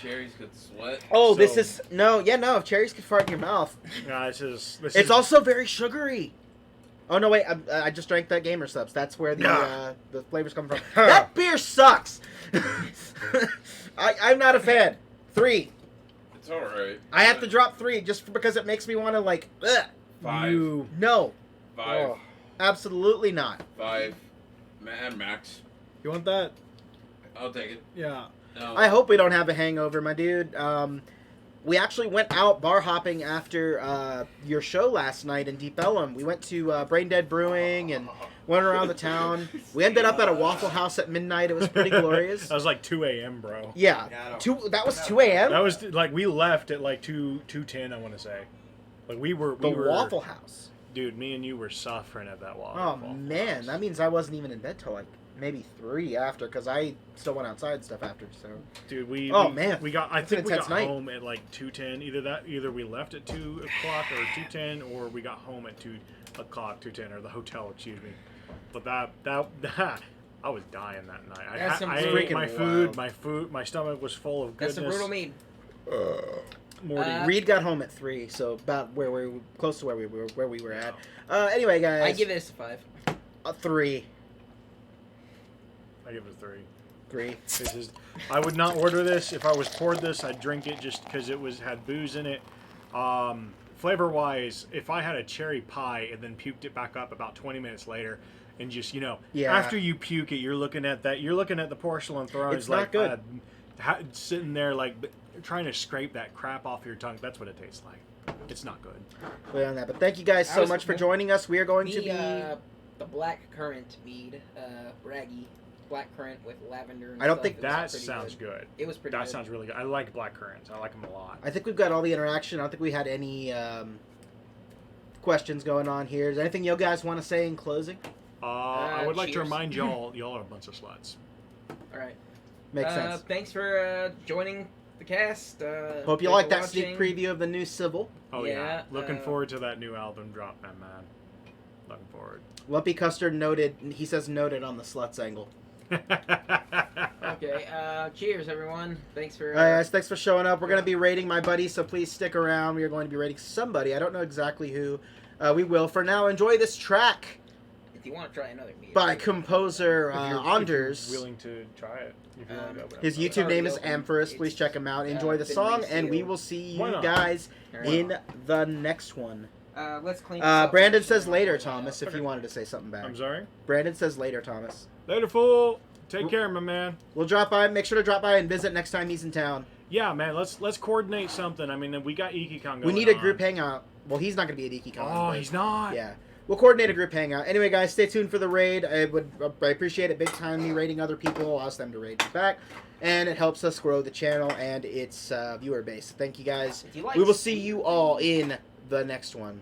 Cherries could sweat. Oh, this So- is no. Yeah, no. If cherries could fart in your mouth, No, this is. it's also very sugary. Oh no, wait! I just drank that gamer subs. That's where the flavors come from. That beer sucks. I'm not a fan. 3. It's alright. I have to drop 3 just because it makes me want to like. Ugh. 5. You. No, 5. Oh, absolutely not. 5. Man, Max. You want that? I'll take it. Yeah. No. I hope we don't have a hangover, my dude. We actually went out bar hopping after your show last night in Deep Ellum. We went to Brain Dead Brewing and went around the town. We ended up at a Waffle House at midnight. It was pretty glorious. That was like 2 a.m., bro. Yeah, Yeah, I don't- 2. That was 2 a.m. That was like we left at like 2:10. I want to say, like we were The Waffle House. Dude, me and you were suffering at that Waffle. Oh man, that means I wasn't even in bed till like maybe 3 after, because I still went outside and stuff after. So Dude, we man. we got. I That's an think we got intense night. home at like 2:10. Either we left at 2 o'clock or 2:10, or we got home at 2 o'clock, 2:10, or the hotel. Excuse me. But that I was dying that night. That's some I ate freaking my food. My stomach was full of That's goodness. the brutal mead. Morty. Reed got home at 3, so about close to where we were at. Anyway, guys, I give this a 5. a 3. I give it a 3. 3. This is. I would not order this. If I was poured this, I'd drink it just because it had booze in it. Flavor wise, if I had a cherry pie and then puked it back up about 20 minutes later, and just Yeah. after you puke it, you're looking at the porcelain throne. It's not good. Sitting there like trying to scrape that crap off your tongue. That's what it tastes like. It's not good. Way on that, but thank you guys That so was much for cool. joining us. We are going to Me, be. the black currant mead, braggy, black currant with lavender. And I don't stuff. think It was That pretty sounds good. good. It was pretty That good. sounds really good. I like black currants. I like them a lot. I think we've got all the interaction. I don't think we had any questions going on here. Is there anything you guys want to say in closing? I would like to cheers. remind y'all are a bunch of sluts. All right. Makes sense. Thanks for joining the cast. Hope you thanks like for that watching. sneak preview of the new Civil. Oh yeah, Yeah, looking forward to that new album drop, man. Looking forward. Lumpy Custard noted. He says noted on the sluts angle. Okay, cheers, everyone. Thanks for... All right, guys, thanks for showing up. We're going to be rating my buddy, so please stick around. We are going to be rating somebody. I don't know exactly who. We will. For now, enjoy this track If you want to try another beer. by composer If you're Anders. willing to try it. If you want to go, His It's YouTube already name is open. Amphorus. Please It's, check him out. Enjoy the been song, and we resealed. will see Why you not? guys Alright. in the next one. Let's clean this up. Brandon says later, Thomas, if Okay. you wanted to say something back. I'm sorry. Brandon says later, Thomas. Later, fool. Take care, my man. We'll drop by. Make sure to drop by and visit next time he's in town. Yeah, man. Let's coordinate something. I mean, we got EkiCon going. We need a on. group hangout. Well, he's not going to be at EkiCon. Oh, but- he's not. Yeah. We'll coordinate a group hangout. Anyway, guys, stay tuned for the raid. I appreciate it big time. Me rating other people allows them to raid me back, and it helps us grow the channel and its viewer base. Thank you, guys. If you like We will see you all in the next one.